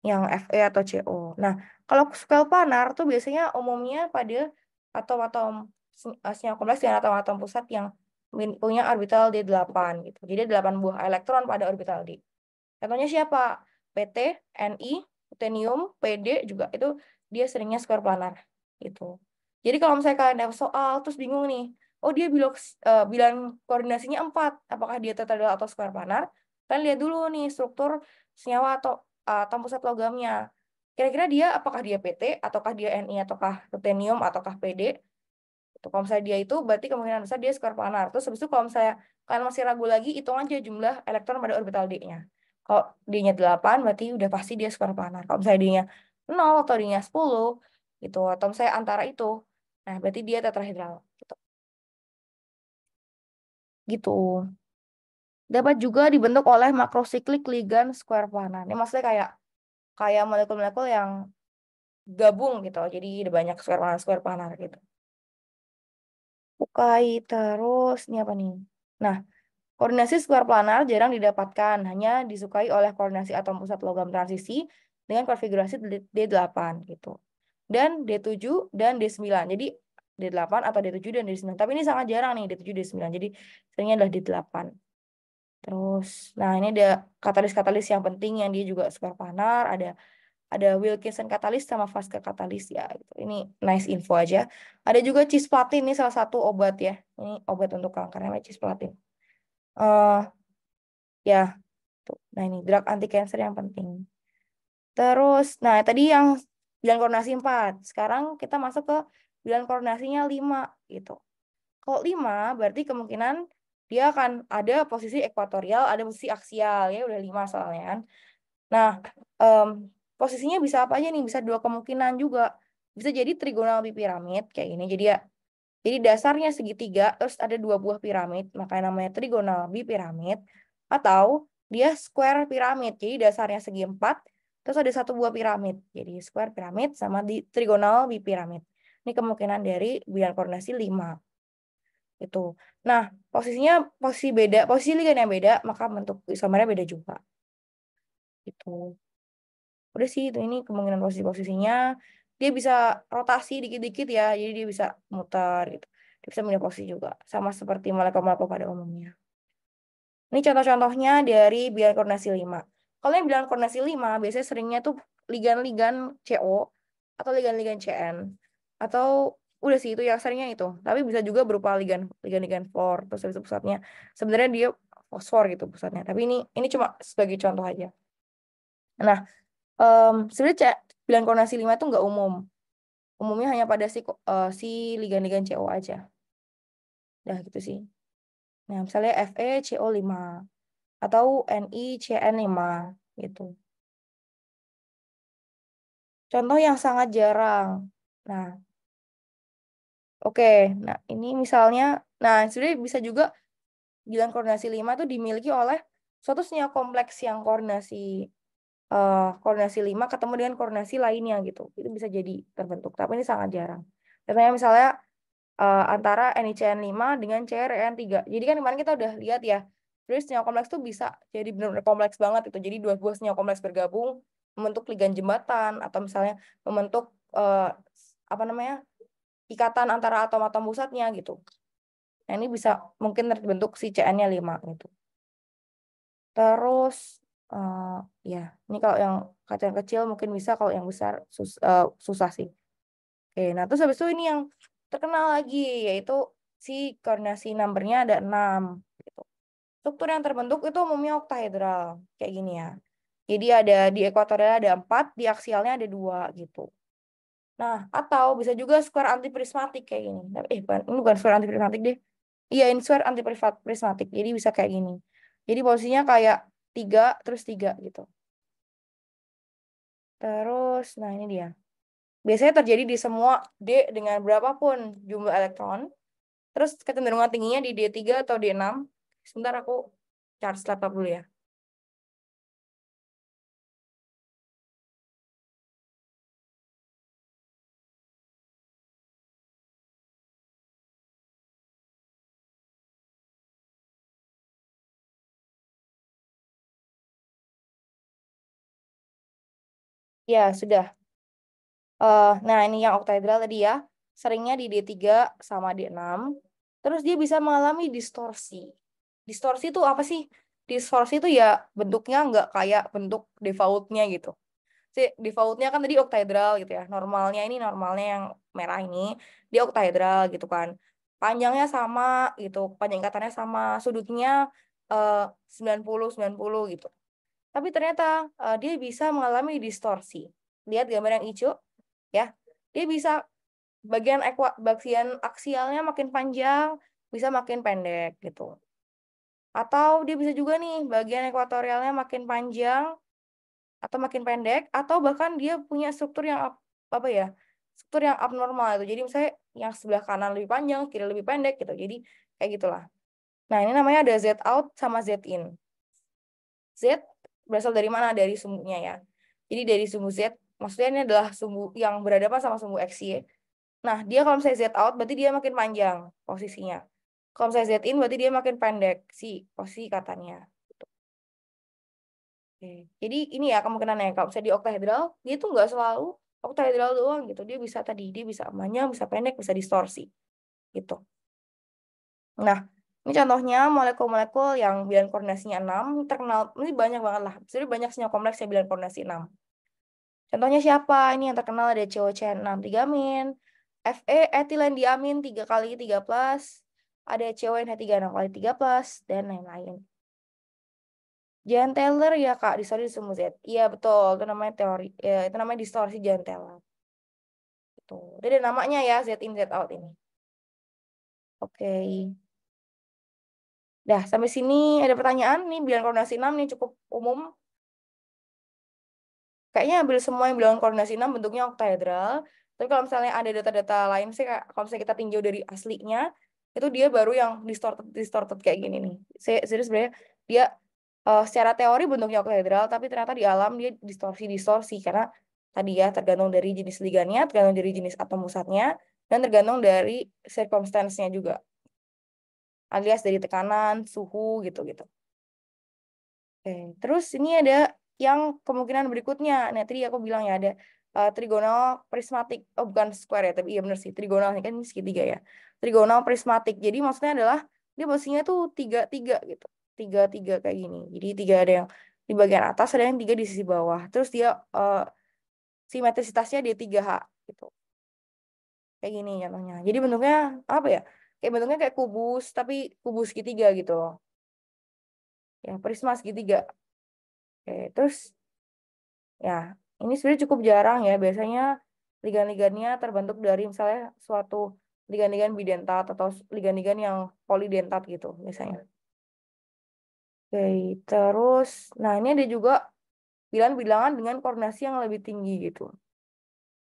Yang Fe atau Co. Nah, kalau square planar tuh biasanya umumnya pada atom-atom senyawa kompleks dengan atom-atom pusat yang punya orbital D8 gitu. Jadi 8 buah elektron pada orbital D. Contohnya siapa? PT, Ni, Rutenium, PD juga itu dia seringnya square planar gitu. Jadi kalau misalnya kalian ada soal terus bingung nih, oh dia bilang koordinasinya 4, apakah dia tetrahedral atau square planar? Kalian lihat dulu nih struktur senyawa atau atom pusat logamnya. Kira-kira dia apakah dia PT, ataukah dia Ni, ataukah Rutenium, ataukah PD? Itu kalau misalnya dia itu berarti kemungkinan besar dia square planar. Terus habis itu kalau misalnya kalian masih ragu lagi, hitung aja jumlah elektron pada orbital D-nya. Kalau D-nya 8 berarti udah pasti dia square planar. Kalau misalnya D-nya 0 atau D-nya 10 gitu atau misalnya antara itu, nah berarti dia tetrahedral gitu. Gitu. Dapat juga dibentuk oleh makrosiklik ligan square planar. Ini maksudnya kayak kayak molekul-molekul yang gabung gitu. Jadi ada banyak square planar gitu. Ukai terus ini apa nih? Nah, koordinasi square planar jarang didapatkan, hanya disukai oleh koordinasi atom pusat logam transisi dengan konfigurasi D8 gitu. Dan D7 dan D9. Jadi D8 atau D7 dan D9. Tapi ini sangat jarang nih D7 D9. Jadi seringnya adalah D8. Terus, nah ini ada katalis-katalis yang penting yang dia juga square planar, ada Ada Wilkinson katalis sama Vaska katalis ya. Gitu. Ini nice info aja. Ada juga cisplatin, ini salah satu obat ya. Ini obat untuk kanker namanya cisplatin. Ya, tuh. Nah ini drug anti cancer yang penting. Terus, nah tadi yang bilan koordinasi 4. Sekarang kita masuk ke bilan koordinasinya 5 gitu. Kalau 5 berarti kemungkinan dia akan ada posisi ekuatorial, ada posisi aksial ya, udah 5 soalnya kan. Nah, em, posisinya bisa apa aja nih? Bisa dua kemungkinan juga. Bisa jadi trigonal bipiramid kayak ini. Jadi dasarnya segitiga, terus ada dua buah piramid, makanya namanya trigonal bipiramid. Atau dia square piramid, jadi dasarnya segi 4, terus ada satu buah piramid. Jadi square piramid sama di trigonal bipiramid. Ini kemungkinan dari bilan koordinasi 5. Itu. Nah, posisinya posisi ligan yang beda, maka bentuk isomernya beda juga. Itu. Udah sih, itu ini kemungkinan posisi-posisinya. Dia bisa rotasi dikit-dikit ya, jadi dia bisa muter gitu. Dia bisa pindah posisi juga, sama seperti molekul-molekul pada umumnya. Ini contoh-contohnya dari bilan koordinasi 5. Kalau yang bilan koordinasi 5, biasanya seringnya tuh ligan-ligan CO atau ligan-ligan CN. Atau udah sih itu yang seringnya itu. Tapi bisa juga berupa ligan-ligan fluor, terus habis itu pusatnya. Sebenarnya dia fosfor gitu pusatnya. Tapi ini cuma sebagai contoh aja. Nah, sebenarnya bilan koordinasi 5 itu nggak umum. Umumnya hanya pada si ligan-ligan CO aja. Nah, gitu sih. Nah, misalnya FeCO5 atau NiCN5 gitu. Contoh yang sangat jarang. Nah, oke. Nah, ini misalnya, nah sebenarnya bisa juga bilan koordinasi 5 itu dimiliki oleh suatu senyawa kompleks yang koordinasi 5 ketemu dengan koordinasi lainnya gitu. Itu bisa jadi terbentuk, tapi ini sangat jarang. Contohnya misalnya antara NiCN5 dengan CrN3. Jadi kan kemarin kita udah lihat ya, terus senyawa kompleks tuh bisa jadi benar-benar kompleks banget itu. Jadi dua buah senyawa kompleks bergabung membentuk ligan jembatan atau misalnya membentuk apa namanya ikatan antara atom-atom pusatnya gitu. Nah ini bisa mungkin terbentuk si CN-nya 5 gitu. Terus eh, ya ini kalau yang kacang kecil mungkin bisa, kalau yang besar susah sih. Oke, nah terus habis itu ini yang terkenal lagi, yaitu si koordinasi numbernya ada 6. Gitu. Struktur yang terbentuk itu umumnya oktahedral, kayak gini ya. Jadi ada di ekuatorial ada 4, di aksialnya ada 2 gitu. Nah, atau bisa juga square antiprismatik kayak gini. Ini bukan square antiprismatik deh. Iya, ini square antiprismatik. Jadi bisa kayak gini. Jadi posisinya kayak 3, terus 3 gitu. Terus, nah ini dia. Biasanya terjadi di semua D dengan berapapun jumlah elektron. Terus kecenderungan tingginya di D3 atau D6. Sebentar aku charge laptop dulu ya. Ya, sudah. Nah, ini yang oktahedral tadi ya. Seringnya di D3 sama D6. Terus dia bisa mengalami distorsi. Distorsi itu apa sih? Distorsi itu ya bentuknya nggak kayak bentuk defaultnya gitu. Defaultnya kan tadi oktahedral gitu ya. Normalnya yang merah ini dia oktahedral gitu kan. Panjangnya sama gitu, panjang ikatannya sama, sudutnya 90 90 gitu. Tapi ternyata dia bisa mengalami distorsi. Lihat gambar yang hijau ya. Dia bisa bagian aksialnya makin panjang, bisa makin pendek gitu. Atau dia bisa juga nih bagian ekuatorialnya makin panjang atau makin pendek, atau bahkan dia punya struktur yang apa ya, struktur yang abnormal itu. Jadi misalnya yang sebelah kanan lebih panjang, kiri lebih pendek gitu. Jadi kayak gitulah. Nah ini namanya ada Z out sama Z in. Z berasal dari mana? Dari sumbunya ya. Jadi dari sumbu Z, maksudnya ini adalah sumbu yang berhadapan sama sumbu X, Y. Nah, dia kalau misalnya Z out berarti dia makin panjang posisinya. Kalau misalnya Z in berarti dia makin pendek si posisi katanya. Oke. Jadi ini ya kemungkinannya kalau misalnya di oktahedral, dia tuh nggak selalu oktahedral doang gitu. Dia bisa panjang, bisa pendek, bisa distorsi gitu. Nah, ini contohnya molekul-molekul yang bilan koordinasinya 6 terkenal. Ini banyak banget lah. Jadi banyak senyawa kompleks yang bilan koordinasi 6. Contohnya siapa? Ini yang terkenal ada COCN6 tigamin, Fe etilen diamin 3 kali 3 plus, ada CONH36 kali 3 plus, dan lain-lain. Jan Taylor ya Kak, distorsi sumbu Z. Iya betul, itu namanya teori, ya, itu namanya distorsi Jan Taylor. Itu. Jadi ada namanya ya Z in Z out ini. Oke. Dah, sampai sini ada pertanyaan nih, bilangan koordinasi 6 nih cukup umum. Kayaknya hampir semua yang bilangan koordinasi 6 bentuknya oktahedral. Tapi kalau misalnya ada data-data lain sih, kalau misalnya kita tinjau dari aslinya, itu dia baru yang distorted kayak gini nih. Jadi sebenarnya dia secara teori bentuknya oktahedral, tapi ternyata di alam dia distorsi karena tadi ya tergantung dari jenis ligannya, tergantung dari jenis atom pusatnya, dan tergantung dari circumstance-nya juga, alias dari tekanan, suhu gitu-gitu. Oke, terus ini ada yang kemungkinan berikutnya. Nah, tadi aku bilang ya ada trigonal prismatik. Oh, bukan square ya, tapi iya benar sih. Trigonal ini kan segitiga ya. Trigonal prismatik. Jadi maksudnya adalah dia posisinya tuh tiga tiga gitu. Tiga tiga kayak gini. Jadi tiga ada yang di bagian atas, ada yang tiga di sisi bawah. Terus dia simetrisitasnya dia 3H gitu. Kayak gini contohnya. Jadi bentuknya apa ya? Kayak bentuknya kayak kubus, tapi kubus segitiga gitu loh. Ya, prisma segitiga. Oke, terus ya, ini sebenarnya cukup jarang ya. Biasanya ligan-ligannya terbentuk dari misalnya suatu ligan-ligan bidentat atau ligan-ligan yang polidentat gitu misalnya. Oke, terus, nah ini ada juga bilangan-bilangan dengan koordinasi yang lebih tinggi gitu.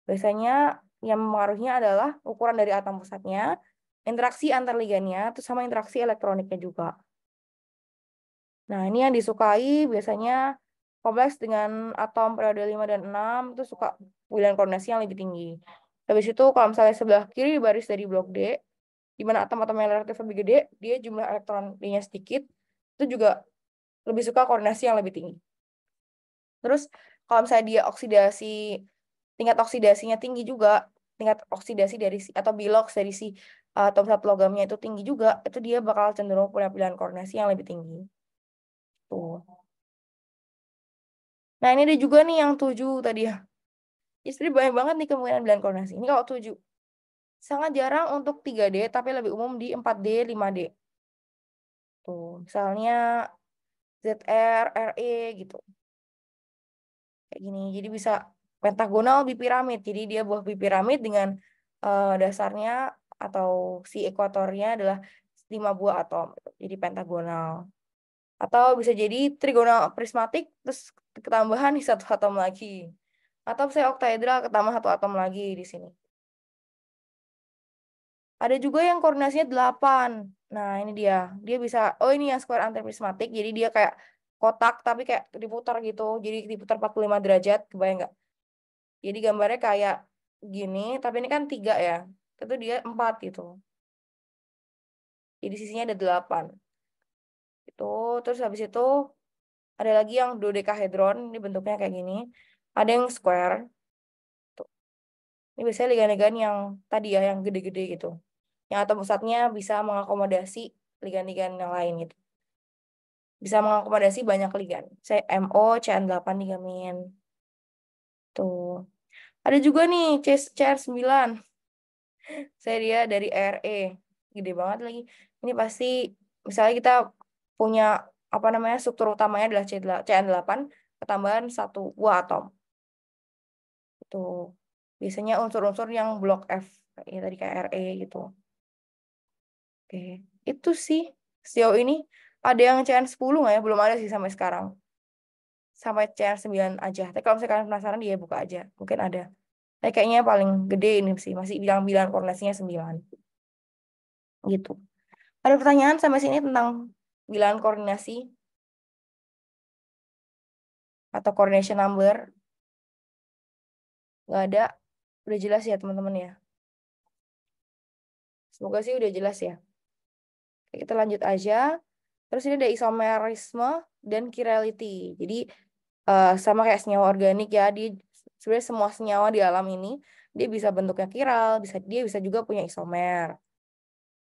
Biasanya yang mempengaruhinya adalah ukuran dari atom pusatnya, interaksi antar ligannya, terus sama interaksi elektroniknya juga. Nah, ini yang disukai biasanya kompleks dengan atom periode 5 dan 6 itu suka bilangan koordinasi yang lebih tinggi. Habis itu kalau misalnya sebelah kiri baris dari blok D, di mana atom-atom yang relatif lebih gede, dia jumlah elektronnya sedikit, itu juga lebih suka koordinasi yang lebih tinggi. Terus kalau misalnya dia oksidasi, tingkat oksidasinya tinggi juga, tingkat oksidasi dari si, atau bilox dari si atom satu logamnya itu tinggi juga, itu dia bakal cenderung punya pilihan koordinasi yang lebih tinggi. Tuh. Nah, ini ada juga nih yang 7 tadi ya. Istri banyak banget nih kemungkinan bilangan koordinasi. Ini kalau 7. Sangat jarang untuk 3D, tapi lebih umum di 4D, 5D. Tuh, misalnya ZR, RE gitu. Kayak gini. Jadi bisa pentagonal bipiramid. Jadi dia buah bipiramid dengan dasarnya atau si ekuatornya adalah 5 buah atom. Jadi pentagonal. Atau bisa jadi trigonal prismatik, terus ketambahan di satu atom lagi. Atau saya oktahedral ketambah satu atom lagi di sini. Ada juga yang koordinasinya 8. Nah, ini dia. Dia bisa, oh ini yang square antiprismatik. Jadi dia kayak kotak tapi kayak diputar gitu. Jadi diputar 45 derajat, kebayang nggak? Jadi gambarnya kayak gini, tapi ini kan 3 ya. Itu dia 4 gitu. Jadi sisinya ada 8. Itu, terus habis itu ada lagi yang dodekahedron, ini bentuknya kayak gini. Ada yang square. Tuh. Ini biasanya ligan-ligan yang tadi ya, yang gede-gede gitu. Yang atom pusatnya bisa mengakomodasi ligan-ligan yang lain gitu. Bisa mengakomodasi banyak ligan. Saya MO, CN8 digamin. Tuh. Ada juga nih CR9. Saya dia dari RE. Gede banget lagi. Ini pasti misalnya kita punya apa namanya struktur utamanya adalah CN8 ketambahan satu buah atom. Itu biasanya unsur-unsur yang blok F ya tadi kayak RE gitu. Oke, itu sih sejauh ini ada yang CN10 nggak ya? Belum ada sih sampai sekarang. Sampai CR9 aja. Tapi kalau misalkan penasaran dia buka aja. Mungkin ada. Tapi kayaknya paling gede ini sih. Masih bilang-bilang koordinasinya 9. Gitu. Ada pertanyaan sampai sini tentang bilangan koordinasi atau coordination number? Nggak ada. Udah jelas ya teman-teman ya. Semoga sih udah jelas ya. Oke, kita lanjut aja. Terus ini ada isomerisme dan chirality. Jadi sama kayak senyawa organik ya. Sebenarnya semua senyawa di alam ini dia bisa bentuknya kiral, dia bisa juga punya isomer.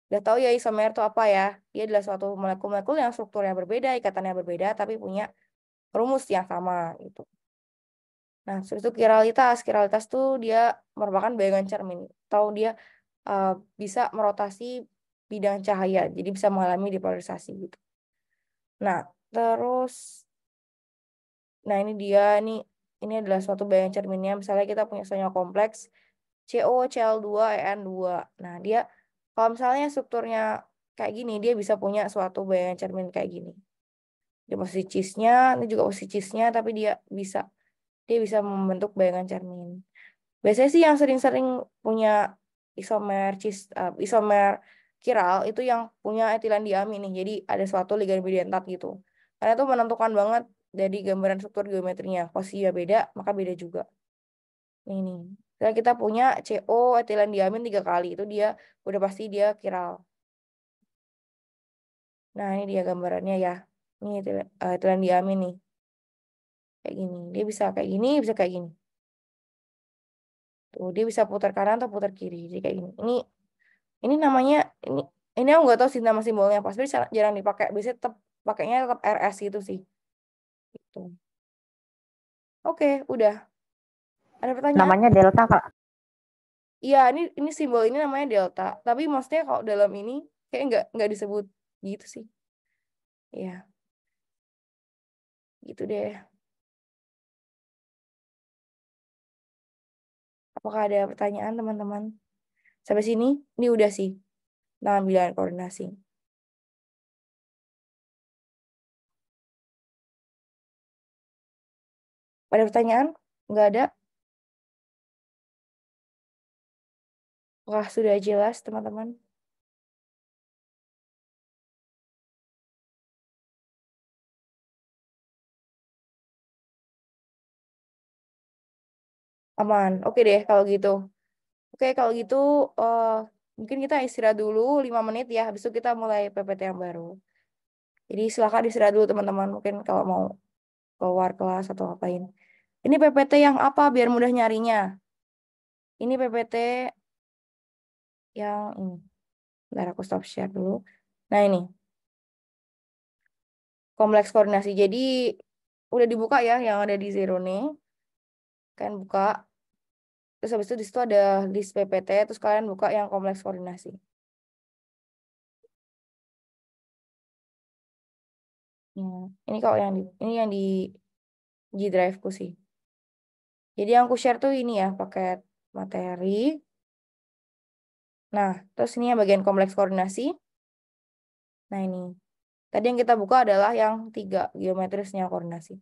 Udah tahu ya isomer itu apa ya? Dia adalah suatu molekul-molekul yang strukturnya berbeda, ikatannya berbeda, tapi punya rumus yang sama gitu. Nah, terus itu kiralitas. Kiralitas tuh dia merupakan bayangan cermin. Atau dia uh, bisa merotasi bidang cahaya. Jadi bisa mengalami depolarisasi gitu. Nah, terus, nah ini dia, ini adalah suatu bayangan cerminnya. Misalnya kita punya senyawa kompleks CO, Cl2, En2. Nah, dia kalau misalnya strukturnya kayak gini, dia bisa punya suatu bayangan cermin kayak gini. Di posisi cisnya, ini juga posisi cisnya, tapi dia bisa membentuk bayangan cermin. Biasanya sih yang sering-sering punya isomer kiral itu yang punya etilen diamin nih. Jadi ada suatu ligan bidentat gitu. Karena itu menentukan banget dari gambaran struktur geometrinya. Posisinya beda, maka beda juga. Ini. Kalau kita punya CO etilen diamin 3 kali, itu dia udah pasti dia kiral. Nah, ini dia gambarannya ya. Ini etilen diamin nih. Kayak gini. Dia bisa kayak gini, bisa kayak gini. Tuh, dia bisa putar kanan atau putar kiri. Jadi kayak gini. Ini namanya ini ini aku nggak tahu sih nama simbolnya apa. Tapi jarang dipakai. Biasanya pakainya tetap RS gitu sih. Gitu. Oke, udah. Ada pertanyaan? Namanya delta, Kak. Iya, ini simbol ini namanya delta. Tapi maksudnya kalau dalam ini kayak nggak disebut gitu sih. Iya, gitu deh. Apakah ada pertanyaan teman-teman? Sampai sini, ini udah sih. Pengambilan koordinasi. Ada pertanyaan? Nggak ada? Apakah sudah jelas teman-teman? Aman. Oke deh kalau gitu. Oke, kalau gitu eh, mungkin kita istirahat dulu 5 menit ya. Habis itu kita mulai PPT yang baru. Jadi silakan istirahat dulu teman-teman. Mungkin kalau mau keluar kelas atau apain. Ini PPT yang apa biar mudah nyarinya? Ini PPT yang ini. Bentar aku stop share dulu. Nah ini, kompleks koordinasi. Jadi udah dibuka ya yang ada di Zerone. Kalian buka. Terus habis itu di situ ada list PPT. Terus kalian buka yang kompleks koordinasi. Ya. Ini kalau ini yang di G Drive ku sih. Jadi yang aku share tuh ini ya, paket materi. Nah, terus ini yang bagian kompleks koordinasi. Nah, ini. Tadi yang kita buka adalah yang 3, geometrisnya koordinasi.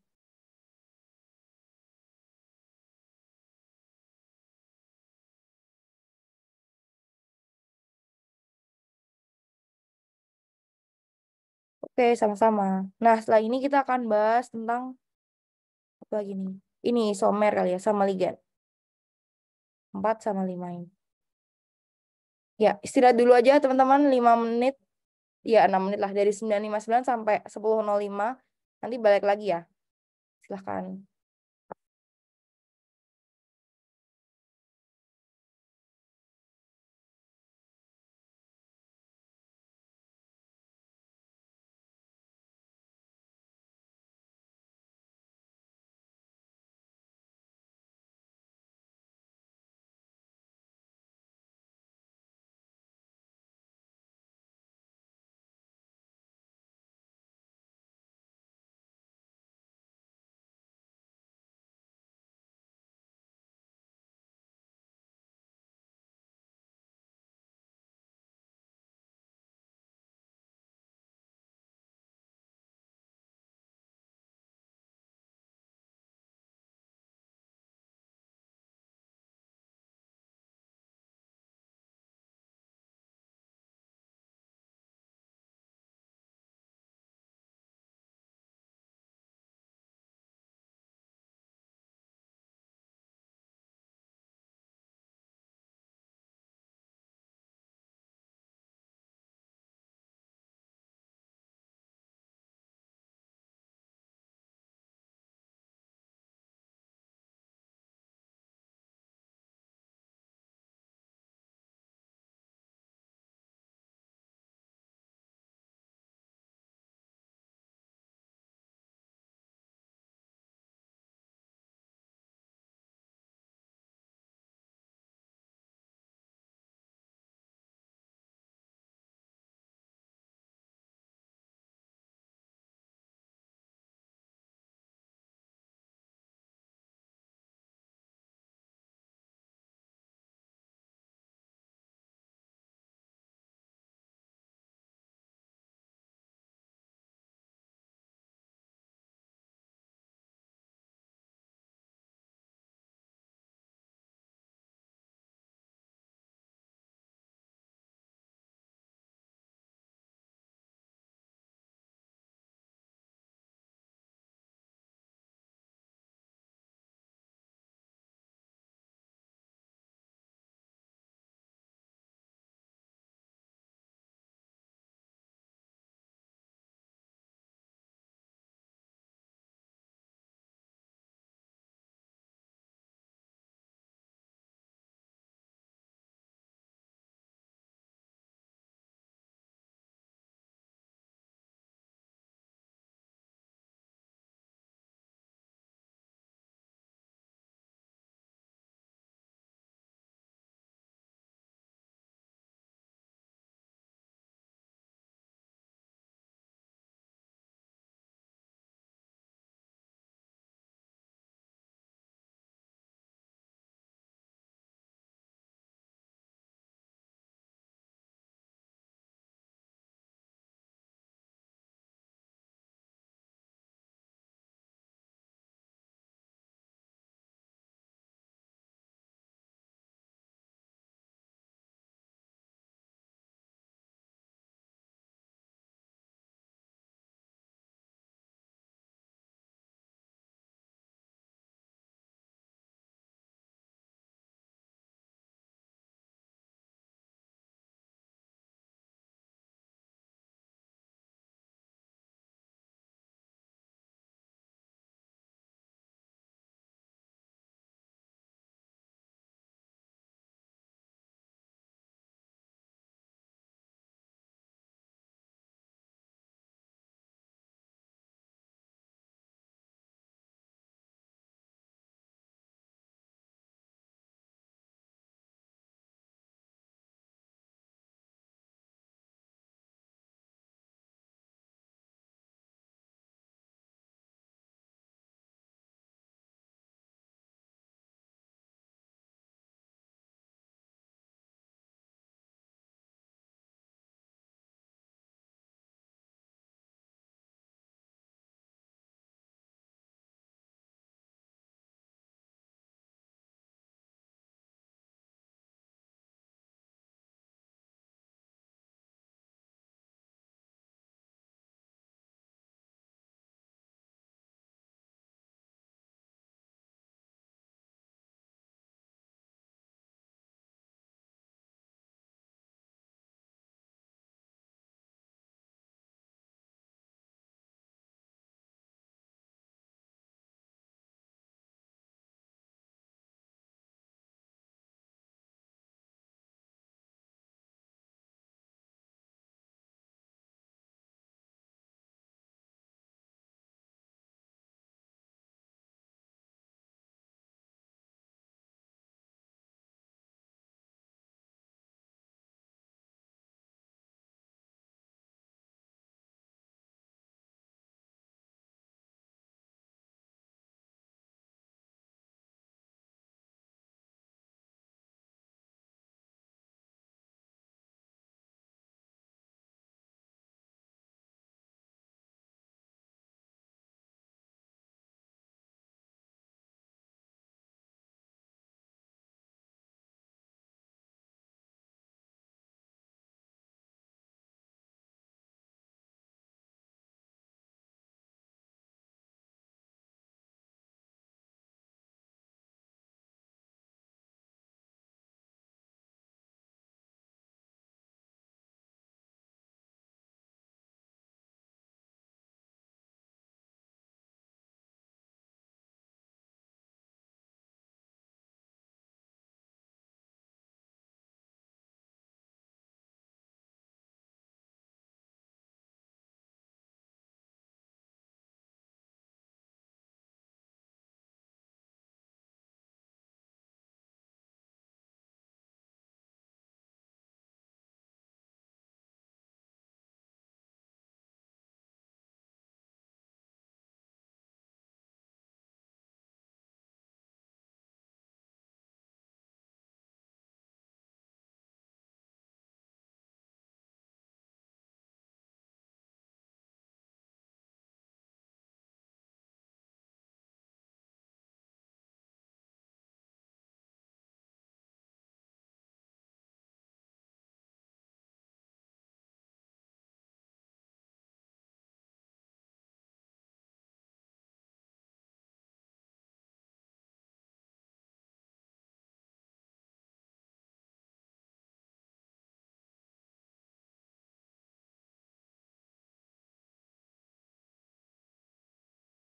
Oke, sama-sama. Nah, setelah ini kita akan bahas tentang apa lagi nih? Ini isomer kali ya, sama ligan. 4 sama 5 ini. Ya, istirahat dulu aja teman-teman 5 menit. Ya, 6 menit lah. Dari 9.59 sampai 10.05. Nanti balik lagi ya. Silahkan.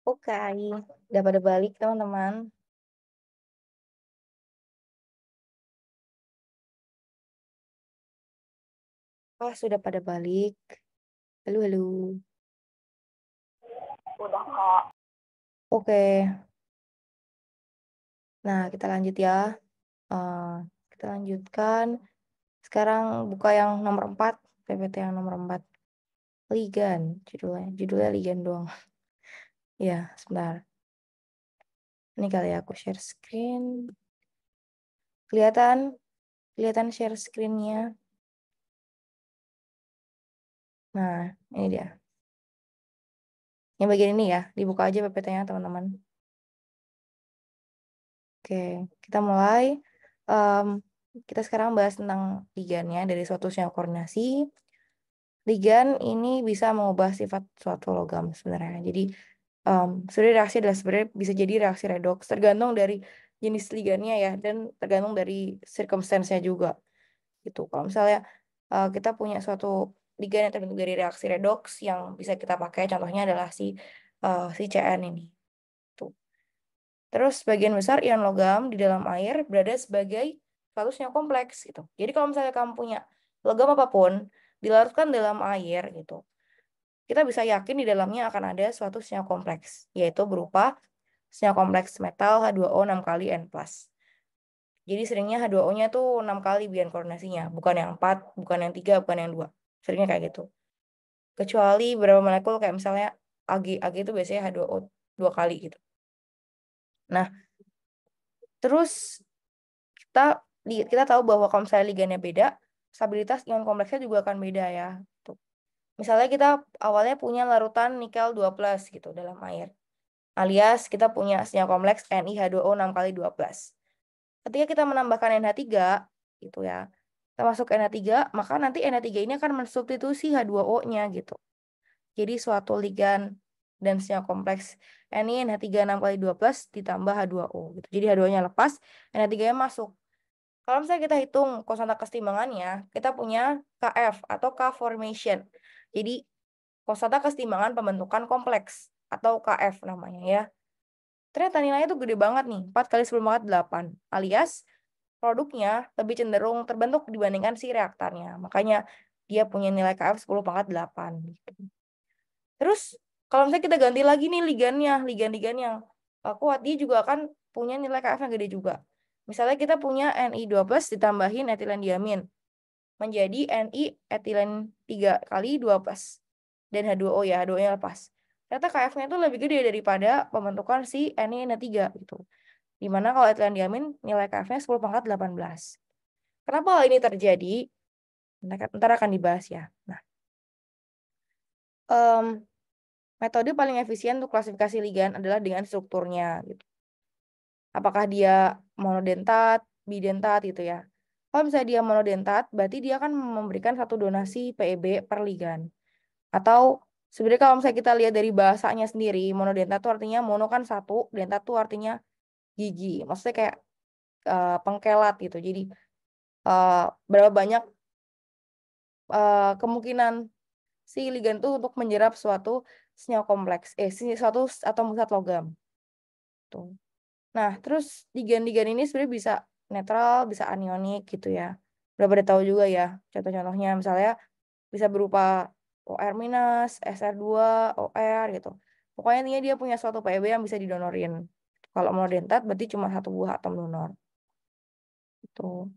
Oke, udah pada balik teman-teman. Oh, sudah pada balik. Halo, halo. Udah kok. Oke, nah kita lanjut ya. Eh, kita lanjutkan. Sekarang buka yang nomor 4, PPT yang nomor 4. Ligan, judulnya Ligan doang. Ya, sebentar. Ini kali ya aku share screen. Kelihatan? Kelihatan share screen-nya. Nah, ini dia. Yang bagian ini ya, dibuka aja PPT-nya teman-teman. Oke, kita mulai. Em, kita sekarang bahas tentang ligannya dari suatu sinyal koordinasi. Ligan ini bisa mengubah sifat suatu logam sebenarnya. Jadi sebenarnya reaksi adalah sebenarnya bisa jadi reaksi redoks tergantung dari jenis ligannya ya dan tergantung dari circumstance-nya juga gitu. Kalau misalnya kita punya suatu ligan yang terbentuk dari reaksi redoks yang bisa kita pakai contohnya adalah si CN ini. Tuh. Terus sebagian besar ion logam di dalam air berada sebagai statusnya kompleks gitu. Jadi kalau misalnya kamu punya logam apapun dilarutkan dalam air gitu, kita bisa yakin di dalamnya akan ada suatu sinyal kompleks, yaitu berupa sinyal kompleks metal H2O 6 kali N+. Jadi seringnya H2O-nya tuh 6 kali biar koordinasinya, bukan yang 4, bukan yang 3, bukan yang 2. Seringnya kayak gitu. Kecuali beberapa molekul kayak misalnya Ag itu biasanya H2O 2 kali gitu. Nah, terus kita kita tahu bahwa kalau misalnya ligannya beda, stabilitas ion kompleksnya juga akan beda ya. Tuh. Misalnya kita awalnya punya larutan nikel 2+ gitu dalam air. Alias kita punya sinyal kompleks NiH2O 6 kali 12. Ketika kita menambahkan NH3 gitu ya. Kita masuk NH3, maka nanti NH3 ini akan mensubstitusi H2O-nya gitu. Jadi suatu ligan dan sinyal kompleks Ni NH3 6 kali 12 ditambah H2O gitu. Jadi H2O-nya lepas, NH3-nya masuk. Kalau misalnya kita hitung konstan kesetimbangannya, kita punya KF atau K formation. Jadi konstan kesetimbangan pembentukan kompleks atau KF namanya ya. Ternyata nilainya tuh gede banget nih, 4 kali 10 pangkat 8. Alias produknya lebih cenderung terbentuk dibandingkan si reaktornya. Makanya dia punya nilai KF 10 pangkat 8. Gitu. Terus kalau misalnya kita ganti lagi nih ligannya, ligan-ligan yang kuat, dia juga akan punya nilai KF yang gede juga. Misalnya kita punya Ni2+ ditambahin etilen diamin. Menjadi Ni etilen 3 kali 2+. Dan H2O ya, H2O-nya lepas. Ternyata KF-nya itu lebih gede daripada pembentukan si Ni3 gitu. Dimana kalau etilen diamin nilai KF-nya 10 pangkat 18. Kenapa hal ini terjadi? Ntar akan dibahas ya. Nah, metode paling efisien untuk klasifikasi ligan adalah dengan strukturnya gitu. Apakah dia monodentat, bidentat gitu ya. Kalau misalnya dia monodentat, berarti dia akan memberikan satu donasi PEB per ligan. Atau sebenarnya kalau misalnya kita lihat dari bahasanya sendiri, monodentat itu artinya mono kan satu, dentat itu artinya gigi. Maksudnya kayak pengkelat gitu. Jadi uh, berapa banyak kemungkinan si ligan itu untuk menyerap suatu senyawa kompleks, suatu atom pusat logam. Tuh. Nah, terus ligan-ligan ini sebenarnya bisa netral, bisa anionik gitu ya. Udah pada tahu juga ya, contoh-contohnya misalnya bisa berupa OR minus, SR2, OR gitu. Pokoknya intinya dia punya suatu PEB yang bisa didonorin. Kalau monodentat berarti cuma satu buah atom donor. Gitu.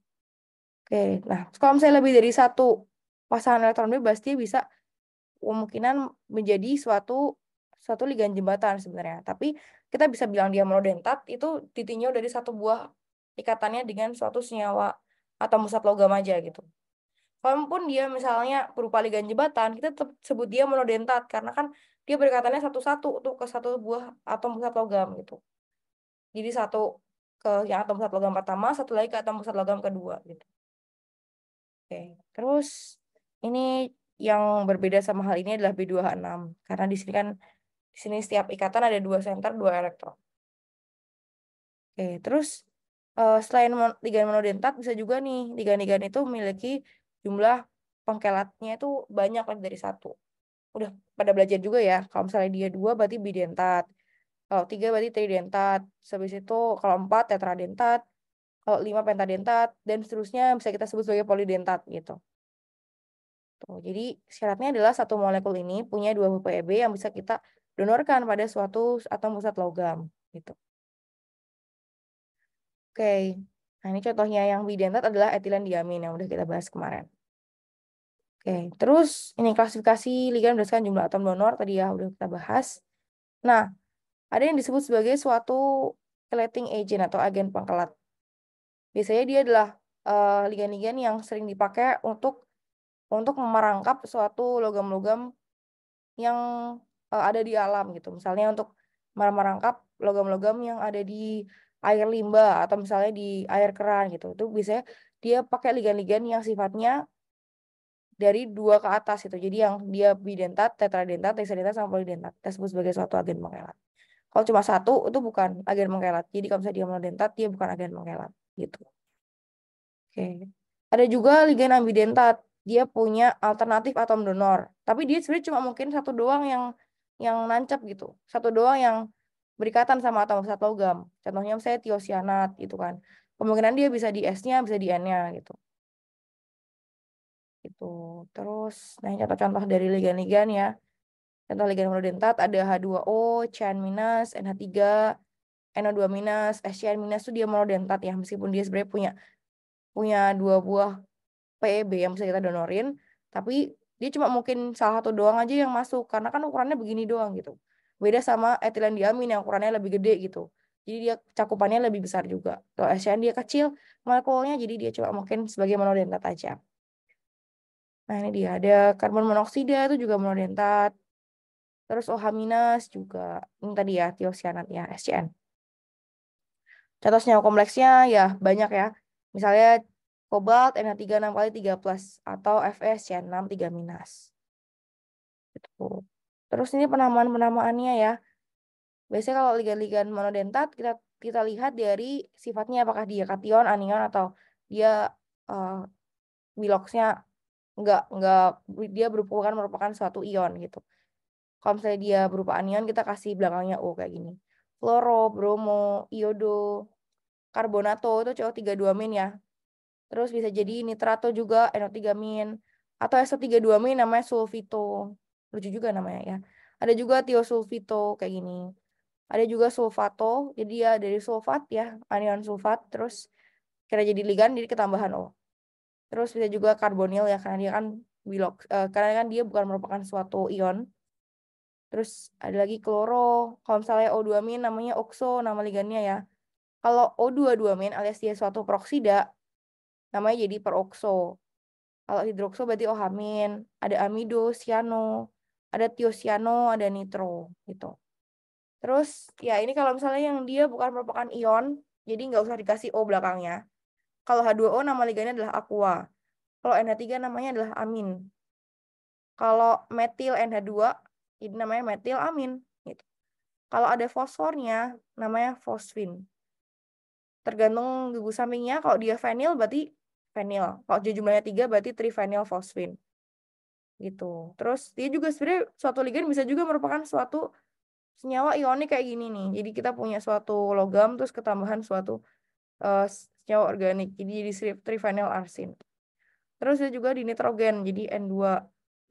Oke, nah kalau misalnya lebih dari satu pasangan elektron bebas, dia bisa kemungkinan menjadi suatu ligan jembatan sebenarnya. Tapi kita bisa bilang dia monodentat itu ditinjau dari satu buah ikatannya dengan suatu senyawa atau pusat logam aja gitu. Walaupun dia misalnya berupa ligan jembatan, kita tetap sebut dia monodentat karena kan dia berikatannya satu-satu tuh ke satu buah atom pusat logam gitu. Jadi satu ke yang atom pusat logam pertama, satu lagi ke atom pusat logam kedua gitu. Oke, terus ini yang berbeda sama hal ini adalah B2H6 karena di sini kan di sini setiap ikatan ada 2 center, 2 elektron. Oke, terus selain ligan monodentat bisa juga nih ligan-ligan itu memiliki jumlah pengkelatnya itu banyak lebih dari satu. Udah pada belajar juga ya. Kalau misalnya dia 2 berarti bidentat. Kalau 3 berarti tridentat. Habis itu kalau 4 tetradentat. Kalau 5 pentadentat. Dan seterusnya bisa kita sebut sebagai polidentat gitu. Tuh, jadi syaratnya adalah satu molekul ini punya 2 ppb yang bisa kita donorkan pada suatu atom pusat logam gitu. Oke. Nah, ini contohnya yang bidentat adalah etilen diamin yang udah kita bahas kemarin. Oke, terus ini klasifikasi ligan berdasarkan jumlah atom donor tadi ya udah kita bahas. Nah, ada yang disebut sebagai suatu chelating agent atau agen pengkelat. Biasanya dia adalah ligan-ligan yang sering dipakai untuk merangkap suatu logam-logam yang ada di alam gitu. Misalnya untuk merangkap logam-logam yang ada di air limbah atau misalnya di air keran gitu. Itu biasanya dia pakai ligan-ligan yang sifatnya dari 2 ke atas itu. Jadi yang dia bidentat, tetradentat, hexadentat, sama polidentat. Kita sebut sebagai suatu agen pengkelat. Kalau cuma satu itu bukan agen pengkelat. Jadi kalau misalnya dia monodentat, dia bukan agen pengkelat gitu. Oke. Ada juga ligan ambidentat. Dia punya alternatif atom donor. Tapi dia sebenarnya cuma mungkin satu doang yang nancap gitu. Satu doang yang berikatan sama atom pusat logam. Contohnya misalnya tiosianat gitu kan. Kemungkinan dia bisa di S-nya, bisa di N-nya gitu. Gitu. Terus, nah ini contoh-contoh dari ligan-ligan ya. Contoh ligan monodentat ada H2O, CN-, NH3, NO2-, SCN- itu dia monodentat ya. Meskipun dia sebenarnya punya 2 buah PEB yang bisa kita donorin, tapi dia cuma mungkin salah satu doang aja yang masuk karena kan ukurannya begini doang gitu. Beda sama etilen diamin yang ukurannya lebih gede gitu. Jadi dia cakupannya lebih besar juga. Kalau SCN dia kecil molekulnya, jadi dia cuma mungkin sebagai monodentat aja. Nah, ini dia ada karbon monoksida itu juga monodentat. Terus OH- juga ini tadi ya tiosianat ya SCN. Contoh senyawa kompleksnya ya banyak ya. Misalnya kobalt NH3 6 kali 3 plus atau FeCN6 3 minus. Gitu. Terus ini penamaan-penamaannya ya. Biasanya kalau ligan-ligan monodentat kita kita lihat dari sifatnya apakah dia kation, anion atau dia uh, biloxnya enggak dia merupakan suatu ion gitu. Kalau misalnya dia berupa anion kita kasih belakangnya O kayak gini. Fluoro, bromo, iodo, karbonato itu CO32- ya. Terus bisa jadi nitrato juga NO3-. Atau SO32- namanya sulfito. Lucu juga namanya ya. Ada juga tiosulfito kayak gini. Ada juga sulfato, jadi ya dari sulfat ya, anion sulfat. Terus kira jadi ligan, jadi ketambahan O. Terus bisa juga karbonil ya, karena dia kan karena kan dia bukan merupakan suatu ion. Terus ada lagi kloro. Kalau misalnya O2- namanya okso, nama ligannya ya. Kalau O22- alias dia suatu peroksida, namanya jadi perokso. Kalau hidrokso berarti OH-. Ada amido, siano, ada tiosiano, ada nitro gitu. Terus ya ini kalau misalnya yang dia bukan merupakan ion, jadi nggak usah dikasih O belakangnya. Kalau H2O nama ligannya adalah aqua. Kalau NH3 namanya adalah amin. Kalau metil NH2 jadi namanya metil amin gitu. Kalau ada fosfornya namanya fosfin. Tergantung gugus sampingnya, kalau dia fenil berarti fenil. Kalau dia jumlahnya 3 berarti trifenyl fosfin. Gitu. Terus dia juga sebenarnya suatu ligan bisa juga merupakan suatu senyawa ionik kayak gini nih. Jadi kita punya suatu logam terus ketambahan suatu senyawa organik. Jadi trifenyl arsin. Terus dia juga di nitrogen jadi N2.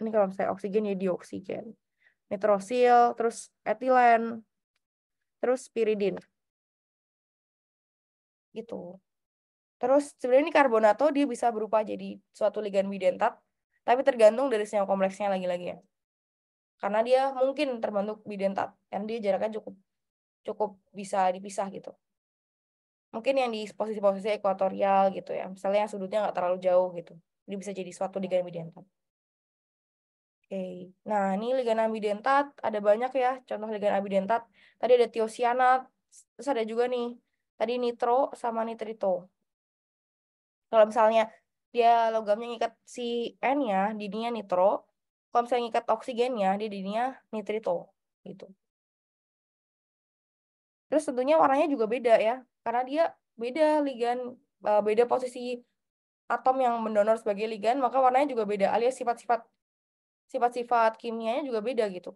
Ini kalau misalnya oksigen ya dioksigen. Nitrosil, terus etilen, terus piridin. Gitu. Terus sebenarnya ini karbonato dia bisa berupa jadi suatu ligan bidentat, tapi tergantung dari senyawa kompleksnya lagi-lagi ya. Karena dia mungkin terbentuk bidentat, kan dia jaraknya cukup cukup bisa dipisah gitu. Mungkin yang di posisi-posisi ekuatorial gitu ya, misalnya yang sudutnya nggak terlalu jauh gitu. Dia bisa jadi suatu ligan bidentat. Oke, nah ini ligan ambidentat ada banyak ya, contoh ligan ambidentat. Tadi ada tiosianat, terus ada juga nih, tadi nitro sama nitrito. Kalau misalnya dia logamnya ngikat si N-nya, didinya nitro. Kalau misalnya ngikat oksigennya, dia didinya nitrito. Gitu. Terus tentunya warnanya juga beda ya, karena dia beda ligan, beda posisi atom yang mendonor sebagai ligan, maka warnanya juga beda, alias sifat-sifat kimianya juga beda gitu.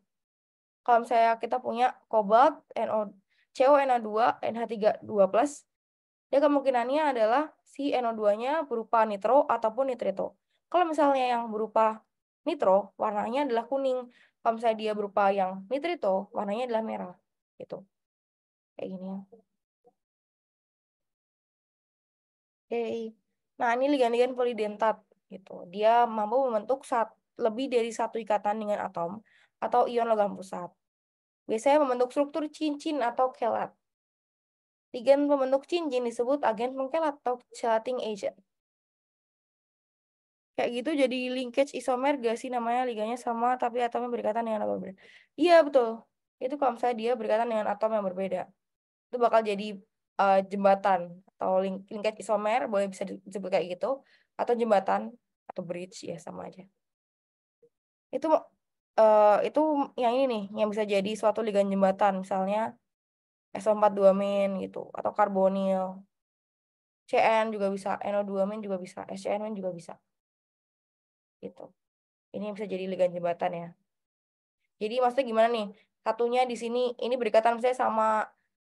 Kalau misalnya kita punya kobalt, CONO2, NH3 2+, dia kemungkinannya adalah si NO2-nya berupa nitro ataupun nitrito. Kalau misalnya yang berupa nitro, warnanya adalah kuning. Kalau misalnya dia berupa yang nitrito, warnanya adalah merah. Gitu. Kayak gini ya. Oke. Nah, ini ligan-ligan polidentat gitu. Dia mampu membentuk lebih dari satu ikatan dengan atom atau ion logam pusat. Biasanya membentuk struktur cincin atau kelat. Ligan pembentuk cincin disebut agen pengkelat atau chelating agent. Kayak gitu jadi linkage isomer gak sih namanya, liganya sama tapi atomnya berikatan dengan apa berbeda. Iya betul. Itu kalau misalnya dia berikatan dengan atom yang berbeda. Itu bakal jadi jembatan atau linkage isomer, boleh bisa disebut kayak gitu. Atau jembatan atau bridge ya sama aja. Itu yang ini nih yang bisa jadi suatu ligan jembatan, misalnya SO4 2- gitu atau karbonil. CN juga bisa, NO2- juga bisa, SCN- juga bisa. Gitu. Ini bisa jadi ligan jembatan ya. Jadi maksudnya gimana nih? Satunya di sini ini berikatan misalnya sama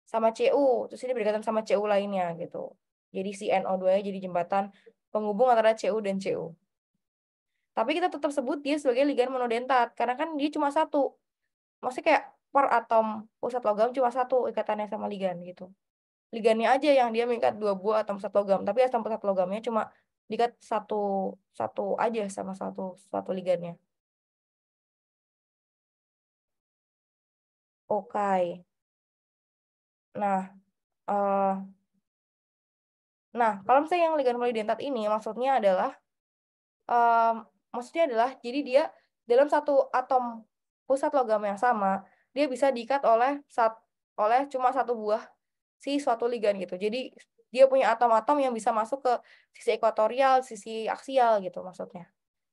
sama Cu, terus ini berikatan sama Cu lainnya gitu. Jadi si NO2-nya jadi jembatan penghubung antara Cu dan Cu. Tapi kita tetap sebut dia sebagai ligan monodentat karena kan dia cuma satu. Maksudnya kayak per atom pusat logam cuma satu ikatannya sama ligan gitu. Ligannya aja yang dia mengikat dua buah atom pusat logam, tapi atom pusat logamnya cuma diikat satu satu aja sama satu satu ligannya. Oke. Nah, eh kalau misalnya yang ligan polidentat ini em, maksudnya adalah jadi dia dalam satu atom pusat logam yang sama, dia bisa diikat oleh cuma satu buah si suatu ligan gitu. Jadi dia punya atom-atom yang bisa masuk ke sisi ekuatorial, sisi aksial gitu maksudnya.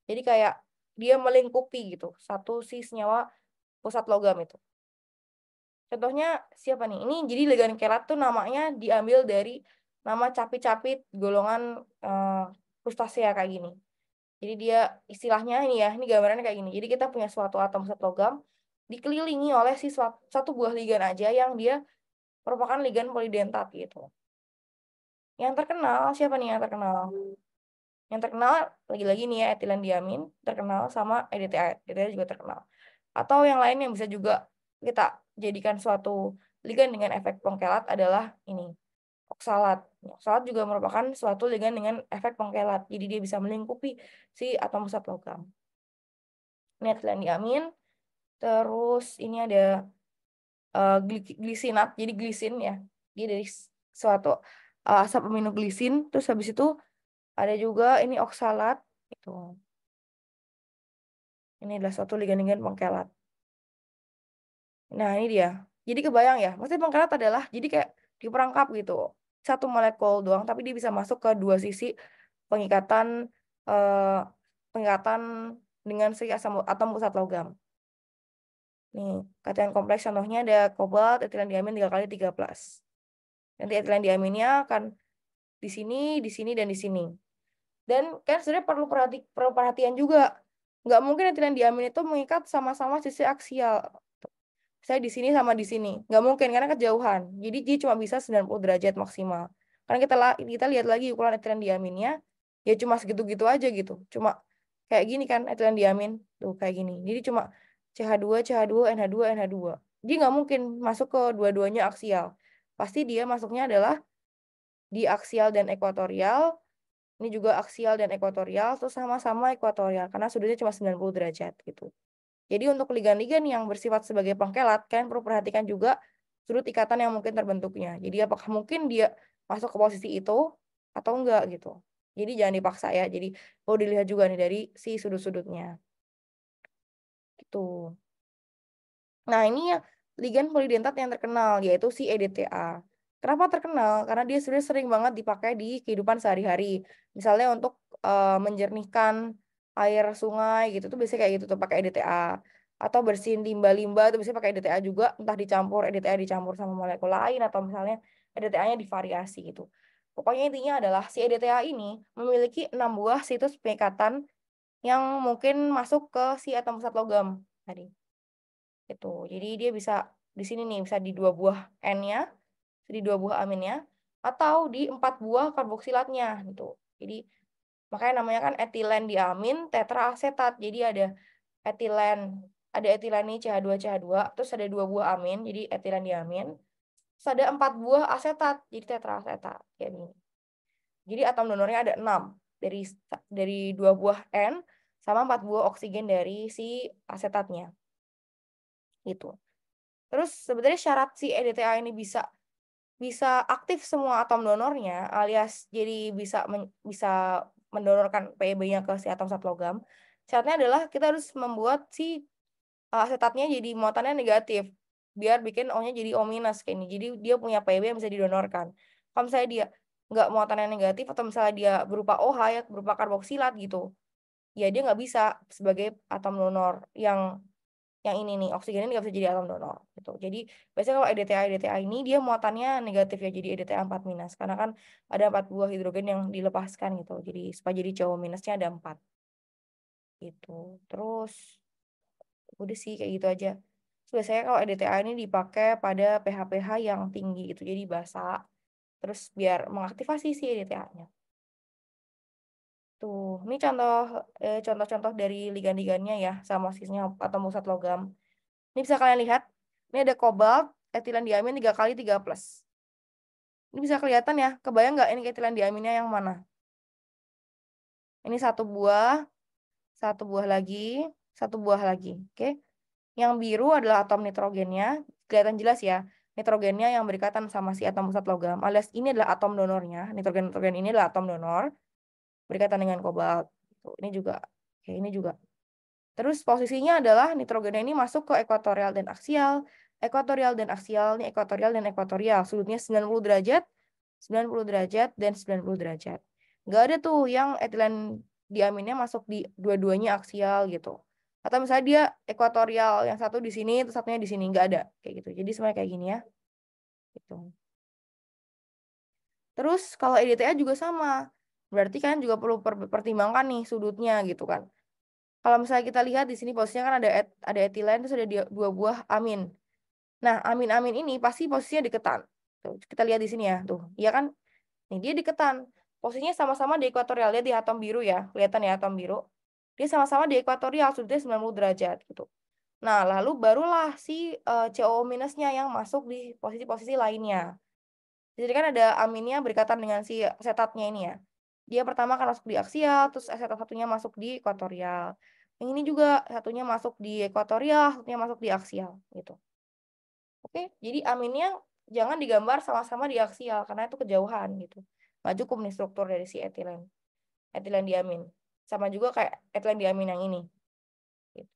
Jadi kayak dia melingkupi gitu satu si senyawa pusat logam itu. Contohnya siapa nih? Ini jadi ligan kerat tuh namanya diambil dari nama capit-capit golongan eh, krustasea kayak gini. Jadi dia istilahnya ini ya, ini gambarannya kayak gini. Jadi kita punya suatu atom zat logam dikelilingi oleh satu buah ligan aja yang dia merupakan ligan polidentat gitu. Yang terkenal siapa nih yang terkenal? Yang terkenal lagi-lagi nih ya etilen diamin terkenal sama EDTA. EDTA juga terkenal. Atau yang lain yang bisa juga kita jadikan suatu ligan dengan efek pengkelat adalah ini, oksalat. Oksalat juga merupakan suatu ligan dengan efek pengkelat. Jadi dia bisa melingkupi si atom zat logam. Ini etilen diamin. Terus ini ada glisinat. Jadi glisin ya. Dia dari suatu asam amino glisin. Terus habis itu ada juga ini oksalat. Itu. Ini adalah suatu ligan-ligan pengkelat. Nah, ini dia. Jadi kebayang ya, maksudnya pengkelat adalah jadi kayak diperangkap gitu. Satu molekul doang, tapi dia bisa masuk ke dua sisi pengikatan eh, pengikatan dengan si atom pusat logam. Nih, katiun kompleks contohnya ada kobalt, etilen diamin 3 kali 3+. Nanti etilen diaminnya akan di sini, dan di sini. Dan kan sebenarnya perlu perhatian juga. Nggak mungkin etilen diamin itu mengikat sama-sama sisi aksial. Saya di sini sama di sini. Nggak mungkin karena kejauhan. Jadi dia cuma bisa 90 derajat maksimal. Karena kita lihat lagi ukuran etilen diaminnya, ya cuma segitu-gitu aja gitu. Cuma kayak gini kan etilen diamin. Tuh kayak gini. Jadi cuma CH2, CH2, NH2, NH2. Dia nggak mungkin masuk ke dua-duanya aksial. Pasti dia masuknya adalah di aksial dan ekuatorial. Ini juga aksial dan ekuatorial. Terus sama-sama ekuatorial. Karena sudutnya cuma 90 derajat gitu. Jadi untuk ligan-ligan yang bersifat sebagai pengkelat, kalian perlu perhatikan juga sudut ikatan yang mungkin terbentuknya. Jadi apakah mungkin dia masuk ke posisi itu atau enggak gitu. Jadi jangan dipaksa ya. Jadi perlu dilihat juga nih dari si sudut-sudutnya. Gitu. Nah, ini ya ligan polidentat yang terkenal yaitu si EDTA. Kenapa terkenal? Karena dia sebenarnya sering banget dipakai di kehidupan sehari-hari. Misalnya untuk menjernihkan air sungai gitu tuh biasanya kayak gitu tuh pakai EDTA. Atau bersihin limba-limba tuh biasanya pakai EDTA juga, entah dicampur EDTA dicampur sama molekul lain atau misalnya EDTA-nya divariasi gitu. Pokoknya intinya adalah si EDTA ini memiliki 6 buah situs pengikatan yang mungkin masuk ke si atom pusat logam tadi. Gitu. Jadi dia bisa di sini nih, bisa di 2 buah N-nya, di 2 buah aminnya, atau di 4 buah karboksilatnya gitu. Jadi makanya namanya kan etilen diamin tetraasetat. Jadi etilen, ada etilen nih CH2CH2, terus ada 2 buah amin, jadi etilen diamin. Terus ada 4 buah asetat, jadi tetraasetat kayak gini. Jadi atom donornya ada 6 dari 2 buah N sama 4 buah oksigen dari si asetatnya. Gitu. Terus sebenarnya syarat si EDTA ini bisa bisa aktif semua atom donornya alias jadi bisa mendonorkan PEB-nya ke si atom zat logam. Syaratnya adalah kita harus membuat si asetatnya jadi muatannya negatif biar bikin O-nya jadi O minus kayak ini. Jadi dia punya PEB yang bisa didonorkan. Kalau misalnya dia nggak muatannya negatif atau misalnya dia berupa OH ya berupa karboksilat gitu, ya dia nggak bisa sebagai atom donor yang ini nih oksigen ini nggak bisa jadi atom donor gitu. Jadi biasanya kalau EDTA ini dia muatannya negatif ya jadi EDTA 4 minus karena kan ada 4 buah hidrogen yang dilepaskan gitu. Jadi supaya jadi CO minusnya ada 4 gitu. Terus udah sih kayak gitu aja. Terus biasanya kalau EDTA ini dipakai pada pH-pH yang tinggi gitu. Jadi basa terus biar mengaktifasi si EDTA-nya. Tuh, ini contoh-contoh dari ligan-ligannya ya sama sisnya atau musat logam. Ini bisa kalian lihat. Ini ada kobalt, etilen diamin 3 kali 3 plus. Ini bisa kelihatan ya. Kebayang nggak ini etilen diaminnya yang mana? Ini satu buah lagi, satu buah lagi. Oke. Yang biru adalah atom nitrogennya. Kelihatan jelas ya. Nitrogennya yang berikatan sama si atom pusat logam. Alias ini adalah atom donornya. Nitrogen-nitrogen ini adalah atom donor. Berikatan dengan kobalt. Tuh, ini juga. Oke, ini juga. Terus posisinya adalah nitrogennya ini masuk ke ekuatorial dan aksial. Ekuatorial dan aksial, ini ekuatorial dan ekuatorial. Sudutnya 90 derajat, 90 derajat, dan 90 derajat. Nggak ada tuh yang etilen diaminnya masuk di dua-duanya aksial gitu. Atau misalnya dia ekuatorial, yang satu di sini, terus satunya di sini. Nggak ada. Kayak gitu. Jadi semuanya kayak gini ya. Gitu. Terus kalau EDTA juga sama. Berarti kan juga perlu pertimbangkan nih sudutnya gitu kan. Kalau misalnya kita lihat di sini posisinya kan ada etilen terus ada 2 buah amin. Nah, amin-amin ini pasti posisinya diketan. Tuh, kita lihat di sini ya, tuh. Iya kan? Nih dia diketan. Posisinya sama-sama di ekuatorial, lihat di atom biru ya. Kelihatan ya atom biru. Dia sama-sama di ekuatorial, sudutnya 90 derajat gitu. Nah, lalu barulah si CO minusnya yang masuk di posisi-posisi lainnya. Jadi kan ada aminnya berikatan dengan si asetatnya ini ya. Dia pertama kan masuk di aksial, terus asetat satunya masuk di ekuatorial. Yang ini juga satunya masuk di ekuatorial, satunya masuk di aksial gitu. Oke, jadi aminnya jangan digambar sama-sama di aksial karena itu kejauhan gitu. Nggak cukup nih struktur dari si etilen diamin. Sama juga kayak etilen diamin yang ini. Gitu.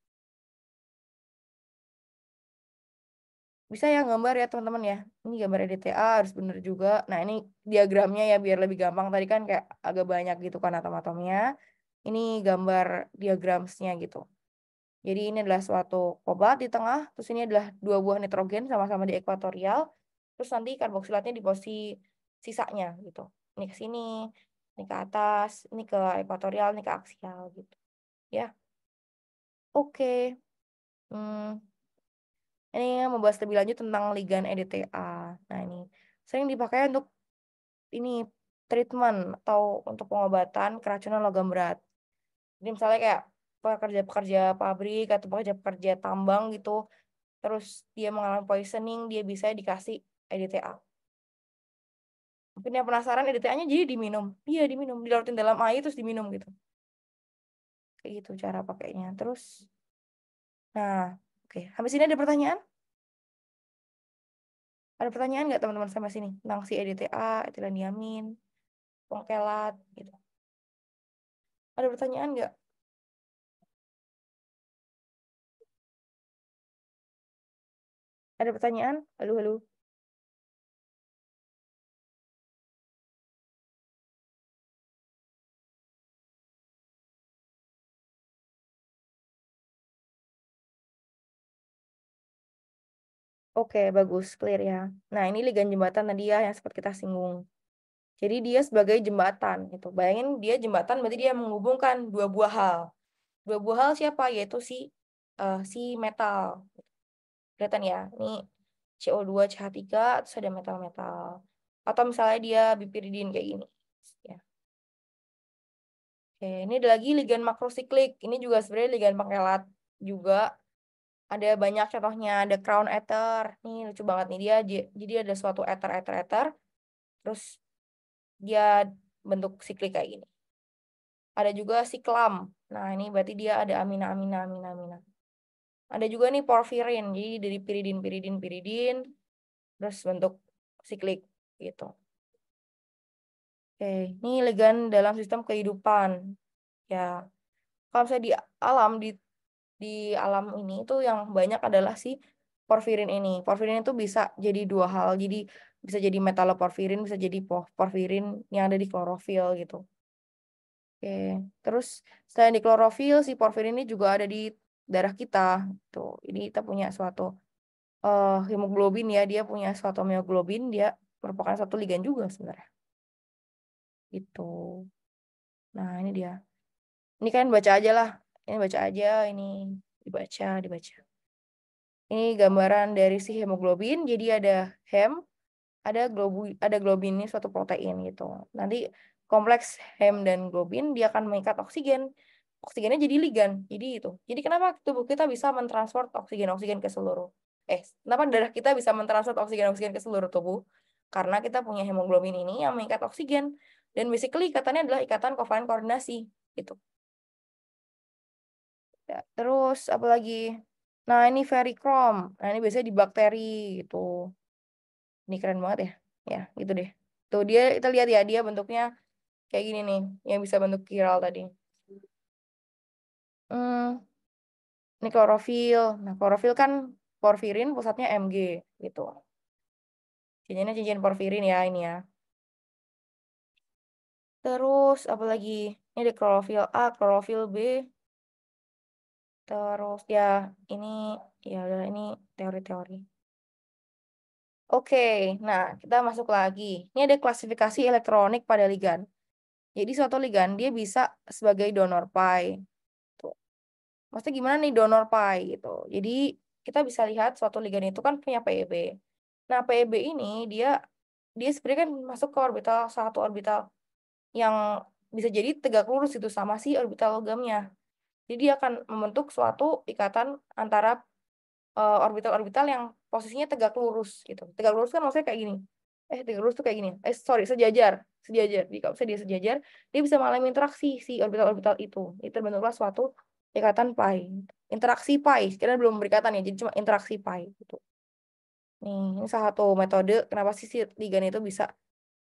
Bisa ya gambar ya teman-teman ya. Ini gambar EDTA harus bener juga. Nah ini diagramnya ya biar lebih gampang. Tadi kan kayak agak banyak gitu kan atom-atomnya. Ini gambar diagramnya gitu. Jadi ini adalah suatu kobalt di tengah. Terus ini adalah 2 buah nitrogen sama-sama di ekuatorial. Terus nanti karboksilatnya di posisi sisanya gitu. Ini ke sini, ini ke atas, ini ke ekuatorial, ini ke aksial gitu. Ya, oke. Hmm. Ini membahas lebih lanjut tentang ligan EDTA. Nah, ini sering dipakai untuk ini treatment atau untuk pengobatan keracunan logam berat. Jadi misalnya kayak pekerja-pekerja pabrik atau pekerja-pekerja tambang gitu, terus dia mengalami poisoning, dia bisa dikasih EDTA. Mungkin yang penasaran EDTA-nya jadi diminum. Iya, diminum, dilautin dalam air terus diminum gitu. Kayak gitu cara pakainya. Terus, nah, oke. Habis ini ada pertanyaan? Ada pertanyaan nggak teman-teman sama sini tentang si EDTA, etilen diamin, pengkelat gitu. Ada pertanyaan nggak? Ada pertanyaan? Halo, halo. Oke, bagus, clear ya. Nah, ini ligan jembatan tadi ya yang sempat kita singgung. Jadi dia sebagai jembatan gitu. Bayangin dia jembatan berarti dia menghubungkan 2 buah hal. 2 buah hal siapa? Yaitu si metal. Kelihatan ya, ini CO2, CH3, terus ada metal-metal. Atau misalnya dia bipiridin kayak gini. Ya. Oke, ini ada lagi ligan makrosiklik. Ini juga sebenarnya ligan pengkelat juga. Ada banyak contohnya, ada crown ether. Nih lucu banget nih dia. Jadi ada suatu ether. Terus dia bentuk siklik kayak gini. Ada juga siklam. Nah, ini berarti dia ada amina. Ada juga nih porfirin. Jadi dari piridin, terus bentuk siklik gitu. Oke, ini ligan dalam sistem kehidupan. Ya, kalau misalnya di alam ini itu yang banyak adalah si porfirin ini. Porfirin itu bisa jadi dua hal. Jadi bisa jadi metaloporfirin, bisa jadi porfirin yang ada di klorofil gitu. Oke, terus selain di klorofil, si porfirin ini juga ada di darah kita. Tuh, ini kita punya suatu hemoglobin ya, dia punya suatu hemoglobin, dia merupakan satu ligan juga sebenarnya. Gitu. Nah, ini dia. Ini kan baca aja lah. Ini baca aja, ini dibaca. Ini gambaran dari si hemoglobin. Jadi ada hem, ada globin ini suatu protein gitu. Nanti kompleks hem dan globin dia akan mengikat oksigen. Oksigennya jadi ligan. Jadi itu. Jadi kenapa tubuh kita bisa mentransfer oksigen ke seluruh kenapa darah kita bisa mentransfer oksigen ke seluruh tubuh? Karena kita punya hemoglobin ini yang mengikat oksigen. Dan basically ikatannya adalah ikatan kovalen koordinasi gitu. Ya, terus apa lagi? Nah, ini ferrichrome. Nah, ini biasanya di bakteri gitu. Ini keren banget ya. Ya, gitu deh. Tuh dia kita lihat ya, dia bentuknya kayak gini nih, yang bisa bentuk kiral tadi. Hmm, ini klorofil. Nah, klorofil kan porfirin pusatnya Mg gitu. Cincinnya cincin porfirin ya ini ya. Terus apa lagi? Ini ada klorofil A, klorofil B. Terus ya ini ya udah ini teori-teori. Oke, nah kita masuk lagi. Ini ada klasifikasi elektronik pada ligan. Jadi suatu ligan dia bisa sebagai donor pi. Tuh. Maksudnya gimana nih donor pi gitu. Jadi kita bisa lihat suatu ligan itu kan punya PEB. Nah, PEB ini dia sebenarnya kan masuk ke orbital satu orbital yang bisa jadi tegak lurus itu sama si orbital logamnya. Jadi dia akan membentuk suatu ikatan antara orbital-orbital yang posisinya tegak lurus gitu. Tegak lurus kan maksudnya kayak gini. Tegak lurus tuh kayak gini. Sorry, sejajar. Jadi kalau misalnya dia sejajar, dia bisa mengalami interaksi si orbital-orbital itu. Itu terbentuklah suatu ikatan pi. Interaksi pi, karena belum berikatan ya, jadi cuma interaksi pi gitu. Nih, ini salah satu metode kenapa sih si ligan itu bisa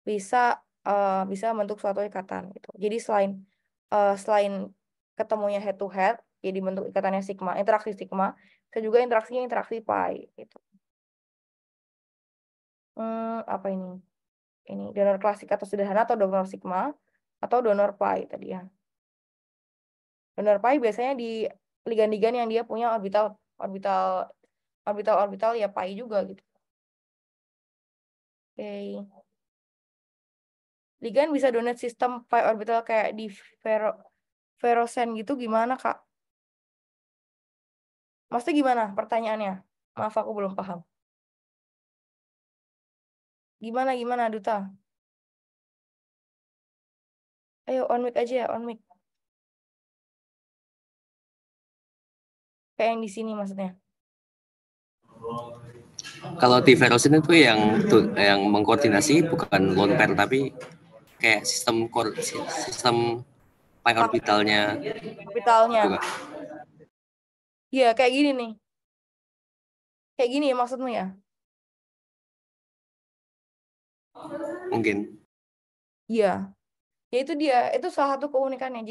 bisa bisa membentuk suatu ikatan gitu. Jadi selain ketemunya head to head, jadi bentuk ikatannya sigma, interaksi sigma, bisa juga interaksi pi gitu. Apa ini? Ini donor klasik atau sederhana atau donor sigma atau donor pi tadi ya. Donor pi biasanya di ligan-ligan yang dia punya orbital orbital ya pi juga gitu. Oke. Ligan bisa donate sistem pi orbital kayak di Ferosen gitu gimana, Kak? Maksudnya gimana pertanyaannya? Maaf aku belum paham. Gimana Duta? Ayo on mic aja ya, on mic. Kayak yang di sini maksudnya. Kalau di Verosin itu yang mengkoordinasi bukan lone pair tapi kayak sistem pi orbitalnya Orbitalnya. juga. Iya, kayak gini nih. Kayak gini ya maksudmu ya? Mungkin. Iya. Ya itu dia, itu salah satu keunikannya.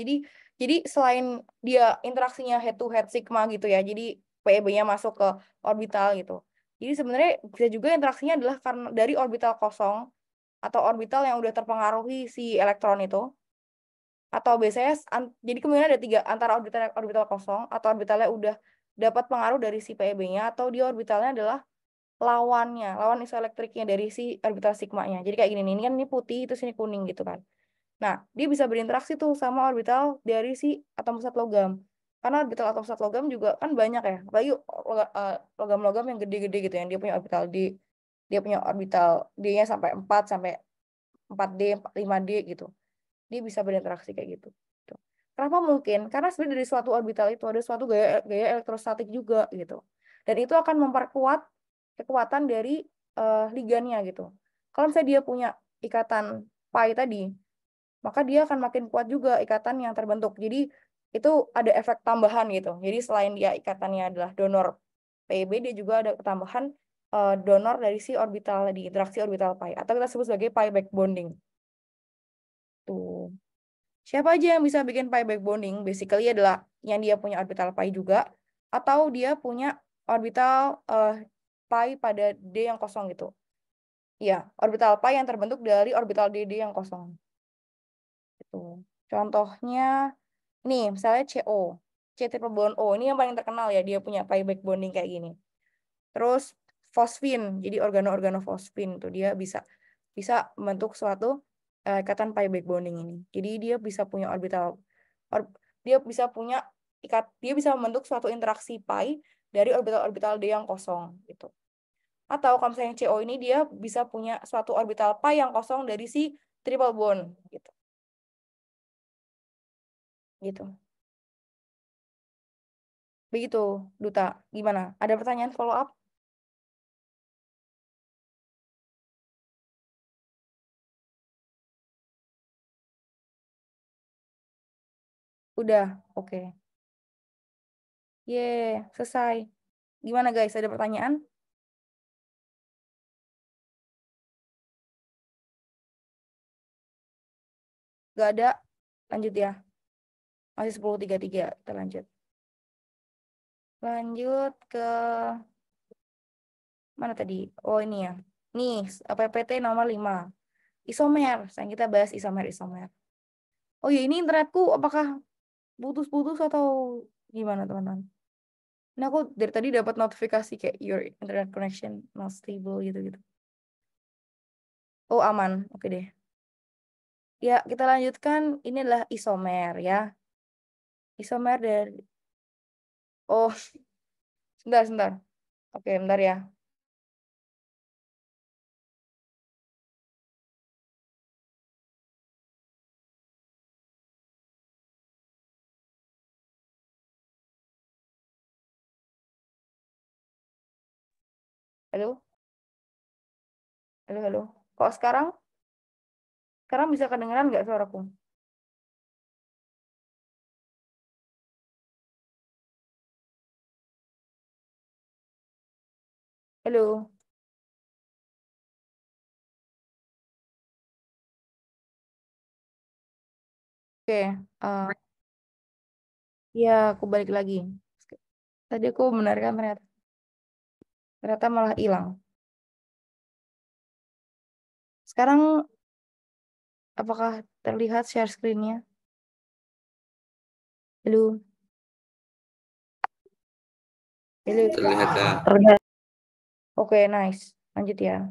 Jadi selain dia interaksinya head to head sigma gitu ya. Jadi PEB-nya masuk ke orbital gitu. Jadi sebenarnya bisa juga interaksinya adalah karena dari orbital kosong atau orbital yang udah terpengaruhi si elektron itu. Atau biasanya jadi kemudian ada tiga antara orbital kosong atau orbitalnya udah dapat pengaruh dari si PEB-nya atau dia orbitalnya adalah lawan isoelektriknya dari si orbital sigma-nya. Jadi kayak gini nih, ini kan ini putih itu sini kuning gitu kan. Nah, dia bisa berinteraksi tuh sama orbital dari si atom pusat logam. Karena orbital atom zat logam juga kan banyak ya. Apalagi logam-logam yang gede-gede gitu yang dia punya orbital D. Dia punya orbital D-nya sampai 4 sampai 4D, 5D gitu. Dia bisa berinteraksi kayak gitu. Tuh. Kenapa mungkin? Karena sebenarnya dari suatu orbital itu ada suatu gaya elektrostatik juga gitu. Dan itu akan memperkuat kekuatan dari ligannya gitu. Kalau misalnya dia punya ikatan pi tadi, maka dia akan makin kuat juga ikatan yang terbentuk. Jadi itu ada efek tambahan gitu. Jadi selain dia ikatannya adalah donor PB, dia juga ada tambahan donor dari si orbital tadi, interaksi orbital pi atau kita sebut sebagai pi back bonding. Tuh. Siapa aja yang bisa bikin pi back bonding? Basically adalah yang dia punya orbital pi juga atau dia punya orbital pi pada D yang kosong gitu. Iya, orbital pi yang terbentuk dari orbital DD yang kosong. Gitu. Contohnya nih, misalnya CO, C triple bond O, ini yang paling terkenal ya, dia punya pi back bonding kayak gini. Terus fosfin, jadi organo-organofosfin tuh dia bisa bisa membentuk suatu ikatan pi back bonding ini. Jadi dia bisa punya dia bisa punya dia bisa membentuk suatu interaksi pi dari orbital-orbital D yang kosong gitu. Atau kalau misalnya yang CO ini dia bisa punya suatu orbital pi yang kosong dari si triple bond gitu. Gitu. Begitu, Duta. Gimana? Ada pertanyaan follow up? Udah, oke. Ye, selesai. Gimana guys? Ada pertanyaan? Gak ada? Lanjut ya. Masih 10.33. Kita lanjut. Lanjut ke mana tadi? Oh ini ya. Nih, PPT nomor 5. Isomer. Sekarang kita bahas isomer-isomer. Oh ya, ini internetku apakah putus-putus atau gimana teman-teman? Ini aku dari tadi dapat notifikasi kayak your internet connection not stable gitu-gitu. Oh aman, oke deh. Ya, kita lanjutkan. Ini adalah isomer ya. Isomer dari... Oh, sebentar. Oke, bentar ya. Halo? Halo? Kok sekarang? Sekarang bisa kedengeran nggak suaraku? Halo? Oke. eh, ya, aku balik lagi. Tadi aku benarkan ternyata malah hilang. Sekarang apakah terlihat share screen-nya? Halo? Halo? Terlihat Kak. Terlihat. Oke, nice. Lanjut ya.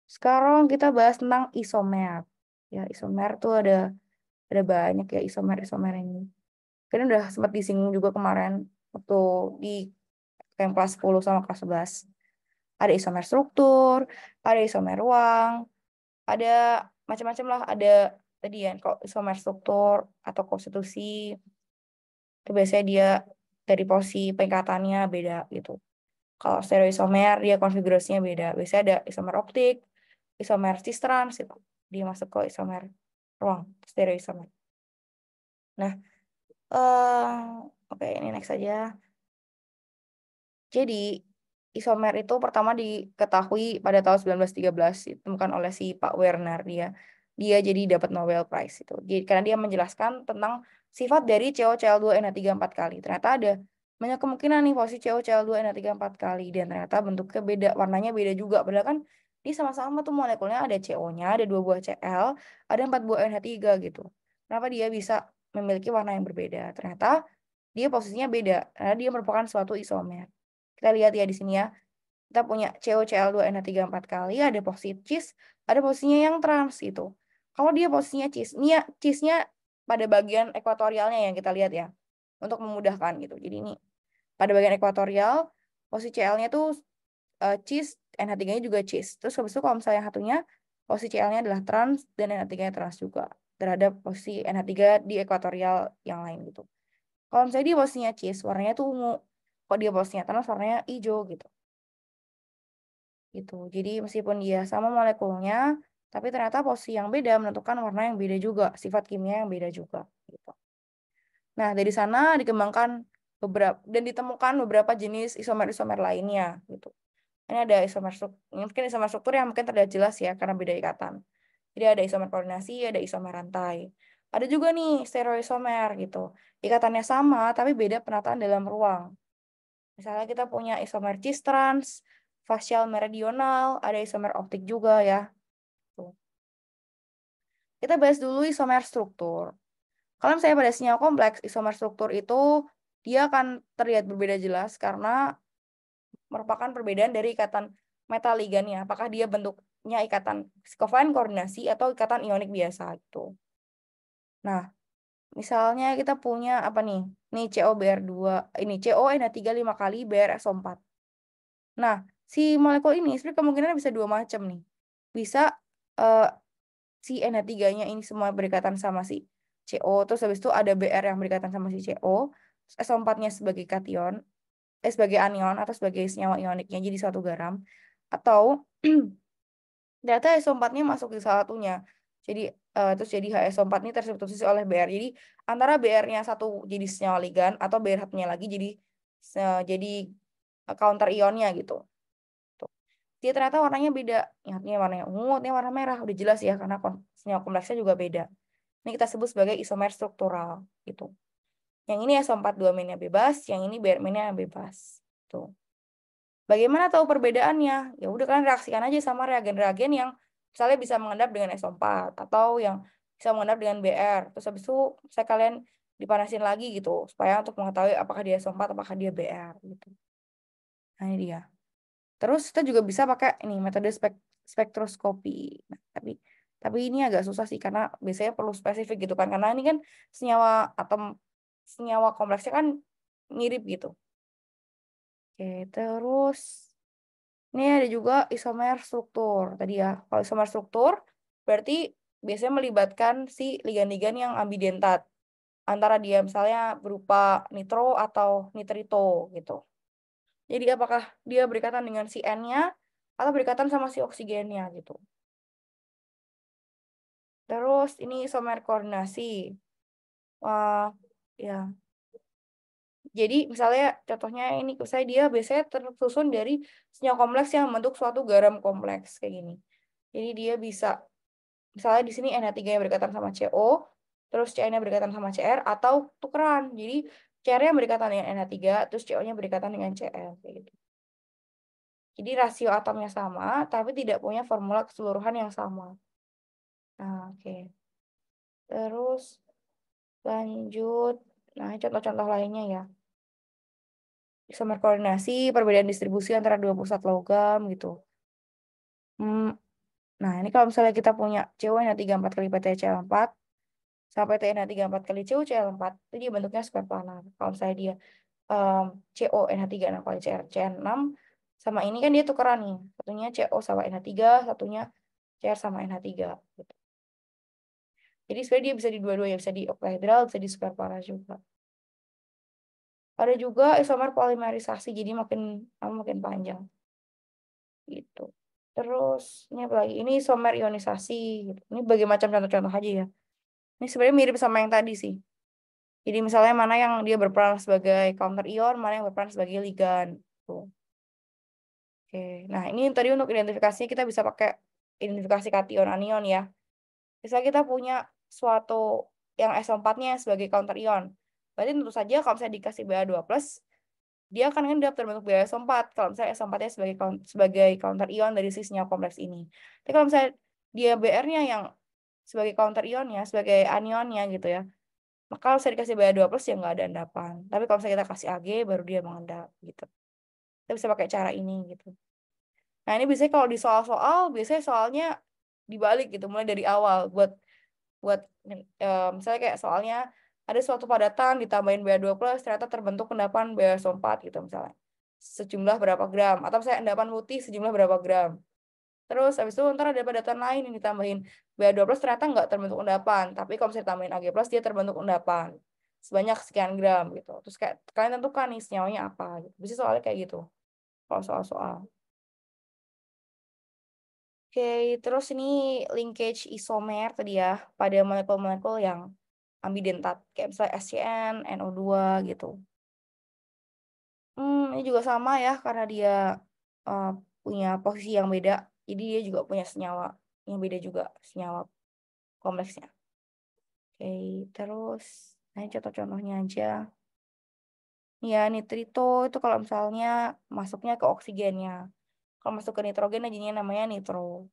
Sekarang kita bahas tentang isomer. Ya, isomer tuh ada banyak ya isomer ini. Kan udah sempat disinggung juga kemarin waktu di yang kelas 10 sama kelas 11. Ada isomer struktur, ada isomer ruang, ada macam-macam lah. Ada tadi ya, kok isomer struktur atau konstitusi, itu biasanya dia dari posisi pengikatannya beda gitu. Kalau stereoisomer, dia konfigurasinya beda. Biasanya ada isomer optik, isomer cis trans, itu. Dia masuk ke isomer ruang, stereoisomer. Nah, oke, ini next aja. Jadi, isomer itu pertama diketahui pada tahun 1913, ditemukan oleh si Pak Werner. Dia jadi dapat Nobel Prize itu. Jadi, karena dia menjelaskan tentang sifat dari COCl2 NH3 4 kali. Ternyata ada banyak kemungkinan nih posisi COCl2 NH3 4 kali. Dan ternyata bentuknya beda, warnanya beda juga. Padahal kan ini sama-sama tuh molekulnya ada CO-nya, ada 2 buah Cl, ada 4 buah NH3 gitu. Kenapa dia bisa memiliki warna yang berbeda? Ternyata dia posisinya beda, karena dia merupakan suatu isomer. Kita lihat ya di sini ya. Kita punya COCl2 NH3 4 kali, ada posisi cis, ada posisinya yang trans itu. Kalau dia posisinya cis, ini ya cisnya pada bagian ekuatorialnya yang kita lihat ya. untuk memudahkan gitu. Jadi ini pada bagian ekuatorial posisi Cl-nya tuh cis, NH3-nya juga cis. Terus habis itu kalau misalnya yang satunya posisi Cl-nya adalah trans dan NH3-nya trans juga terhadap posisi NH3 di ekuatorial yang lain gitu. Kalau misalnya dia posisinya cis, warnanya tuh ungu. Kalau dia posisinya trans, warnanya hijau gitu. Gitu. Jadi meskipun dia sama molekulnya, tapi ternyata posisi yang beda menentukan warna yang beda juga, sifat kimia yang beda juga gitu. Nah, dari sana dikembangkan beberapa dan ditemukan beberapa jenis isomer-isomer lainnya gitu. Ini ada isomer struktur, mungkin isomer struktur yang mungkin terlihat jelas ya karena beda ikatan. Jadi ada isomer koordinasi, ada isomer rantai. Ada juga nih stereoisomer gitu. Ikatannya sama tapi beda penataan dalam ruang. Misalnya kita punya isomer cis trans, facial meridional, ada isomer optik juga ya. Tuh. Kita bahas dulu isomer struktur. Kalau misalnya pada senyawa kompleks, isomer struktur itu dia akan terlihat berbeda jelas karena merupakan perbedaan dari ikatan metaligannya. Apakah dia bentuknya ikatan kovalent koordinasi atau ikatan ionik biasa gitu. Nah, misalnya kita punya apa nih? Nih COBr2, ini CONH3 5 kali BrSO4. Nah, si molekul ini sebenarnya kemungkinannya bisa dua macam nih. Bisa eh, si NH3-nya ini semua berikatan sama si CO, terus habis itu ada Br yang berikatan sama si CO, SO4-nya sebagai kation, sebagai anion atau sebagai senyawa ioniknya jadi suatu garam, atau ternyata SO4-nya masuk di salah satunya. Jadi terus jadi HSO4 ini tersubstitusi oleh Br. Jadi antara Br-nya satu jadi senyawa ligan atau Br satunya lagi jadi counter ionnya gitu. Tuh. Dia ternyata warnanya beda. Yang satunya warnanya ungu, ini warna merah. Udah jelas ya karena senyawa kompleksnya juga beda. Ini kita sebut sebagai isomer struktural gitu. Yang ini SO4 domainnya bebas, yang ini Br-nya bebas. Tuh. Bagaimana tahu perbedaannya? Ya udah kalian reaksikan aja sama reagen-reagen yang misalnya bisa mengendap dengan SO4 atau yang bisa mengendap dengan Br. Terus habis itu saya kalian dipanasin lagi gitu supaya untuk mengetahui apakah dia SO4 apakah dia Br gitu. Nah, ini dia. Terus kita juga bisa pakai ini metode spektroskopi. Nah, tapi ini agak susah sih karena biasanya perlu spesifik gitu kan karena ini kan senyawa atom senyawa kompleksnya kan mirip gitu. Oke, terus ini ada juga isomer struktur. Tadi ya, kalau isomer struktur berarti biasanya melibatkan si ligan-ligan yang ambidentat. Antara dia misalnya berupa nitro atau nitrito gitu. Jadi apakah dia berikatan dengan si N-nya atau berikatan sama si oksigennya gitu. Terus ini isomer koordinasi. Wah, ya. Jadi misalnya contohnya ini saya dia biasanya tersusun dari senyawa kompleks yang membentuk suatu garam kompleks kayak gini. Jadi dia bisa misalnya di sini NH3 yang berikatan sama CO, terus CN-nya berikatan sama Cr atau tukeran. Jadi Cr-nya berikatan dengan NH3, terus CO-nya berikatan dengan Cl kayak gitu. Jadi rasio atomnya sama, tapi tidak punya formula keseluruhan yang sama. Nah, oke. Terus lanjut. Nah, contoh-contoh lainnya ya. Isomer koordinasi, perbedaan distribusi antara dua pusat logam gitu. Hmm, nah, ini kalau misalnya kita punya CuNH34 kali PtCl4 sampai TNH34 kali CuCl4, itu dia bentuknya square planar. Kalau misalnya dia CONH36 kali CrCn6, sama ini kan dia tukeran nih. Satunya CO sama NH3, satunya Cr sama NH3. Gitu. Jadi sebenarnya dia bisa di dua-duanya, bisa di oktahedral, bisa di square planar juga. Ada juga isomer polimerisasi, jadi makin panjang. Gitu. Terus ini apa lagi? Ini isomer ionisasi. Gitu. Ini bagi macam contoh-contoh aja ya. Ini sebenarnya mirip sama yang tadi sih. Jadi misalnya mana yang dia berperan sebagai counter ion, mana yang berperan sebagai ligan. Tuh. Oke. Nah ini tadi untuk identifikasinya kita bisa pakai identifikasi kation anion ya. Misalnya kita punya suatu yang SO4-nya sebagai counter ion. Berarti tentu saja kalau misalnya dikasih Ba2+, dia akan ngendap terbentuk BaSO4 kalau misalnya SO4-nya sebagai counter ion dari si senyawa kompleks ini. Tapi kalau misalnya dia Br-nya yang sebagai counter ionnya, sebagai anionnya gitu ya, maka kalau saya dikasih Ba2+ ya nggak ada endapan. Tapi kalau misalnya kita kasih Ag, baru dia mengendap gitu. Kita bisa pakai cara ini gitu. Nah ini biasanya kalau di soal-soal, biasanya soalnya dibalik gitu, mulai dari awal buat misalnya kayak soalnya ada suatu padatan ditambahin Ba2+, ternyata terbentuk endapan BaSO4 gitu misalnya. Sejumlah berapa gram. Atau misalnya endapan putih sejumlah berapa gram. Terus habis itu ntar ada padatan lain yang ditambahin Ba2+, ternyata nggak terbentuk endapan. Tapi kalau misalnya ditambahin Ag+, dia terbentuk endapan. Sebanyak sekian gram gitu. Terus kayak kalian tentukan nih senyawanya apa gitu. Bisa soalnya kayak gitu. Kalau soal-soal. Oke, terus ini linkage isomer tadi ya pada molekul-molekul yang ambidentat kayak misalnya SCN, NO2 gitu. Ini juga sama ya karena dia uh, punya posisi yang beda. Jadi dia juga punya senyawa yang beda juga senyawa kompleksnya. Oke, terus ini contoh-contohnya aja. Ya, nitrito itu kalau misalnya masuknya ke oksigennya. Kalau masuk ke nitrogen jadinya namanya nitro.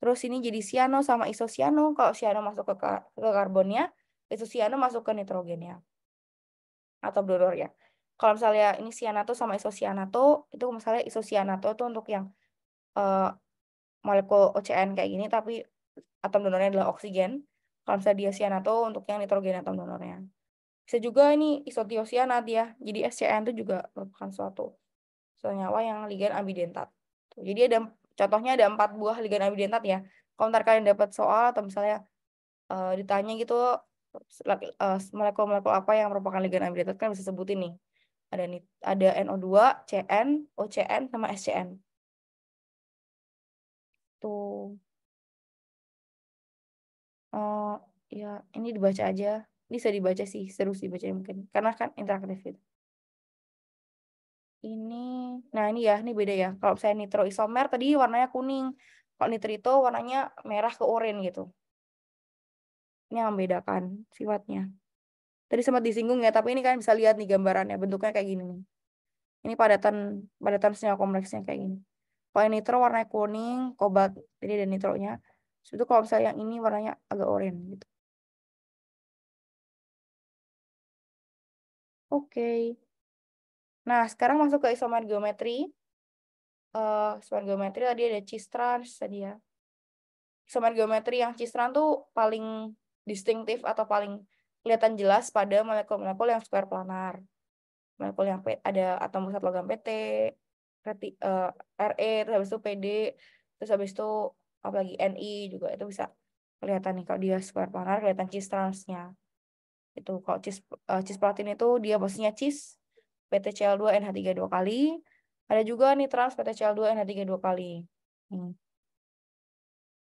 Terus ini jadi siano sama isosiano. Kalau siano masuk ke karbonnya, isosiano masuk ke nitrogennya atau donornya. Kalau misalnya ini sianato sama isosianato, itu misalnya isosianato itu untuk yang eh, molekul OCN kayak gini, tapi atom donornya adalah oksigen. Kalau misalnya dia sianato untuk yang nitrogen atom donornya. Bisa juga ini isotiosianat ya. Jadi SCN itu juga merupakan suatu senyawa yang ligan ambidentat. Tuh, jadi ada contohnya ada 4 buah ligan ambidentat ya. Kalau ntar kalian dapat soal atau misalnya ditanya gitu molekul-molekul apa yang merupakan ligan ambidentat kan bisa sebutin nih. Ada NO2, CN, OCN sama SCN. Tuh. Ya ini dibaca aja. Ini bisa dibaca sih, seru sih baca mungkin. Karena kan interaktif gitu. Ini, nah ini ya, ini beda ya. Kalau saya nitroisomer tadi warnanya kuning. Kalau nitrito warnanya merah ke oranye gitu. Ini yang membedakan sifatnya. Tadi sempat disinggung ya, tapi ini kan bisa lihat nih gambarannya. Bentuknya kayak gini nih. Ini padatan padatan senyawa kompleksnya kayak gini. Kalau yang nitro warnanya kuning, kobalt, jadi ada nitronya. Itu kalau misalnya yang ini warnanya agak oranye gitu. Oke. Nah, sekarang masuk ke isomer geometri. Isomer geometri tadi ada cis trans tadi ya. Isomer geometri yang cis trans tuh paling distintif atau paling kelihatan jelas pada molekul-molekul yang square planar. Molekul yang ada atom pusat logam PT, Re, terus habis itu PD, terus habis itu apalagi Ni juga itu bisa kelihatan nih kalau dia square planar kelihatan cis transnya. Itu kalau cis platin itu dia posisinya cis PTCl2 NH3 dua kali. Ada juga nih trans PTCl2 NH3 dua kali.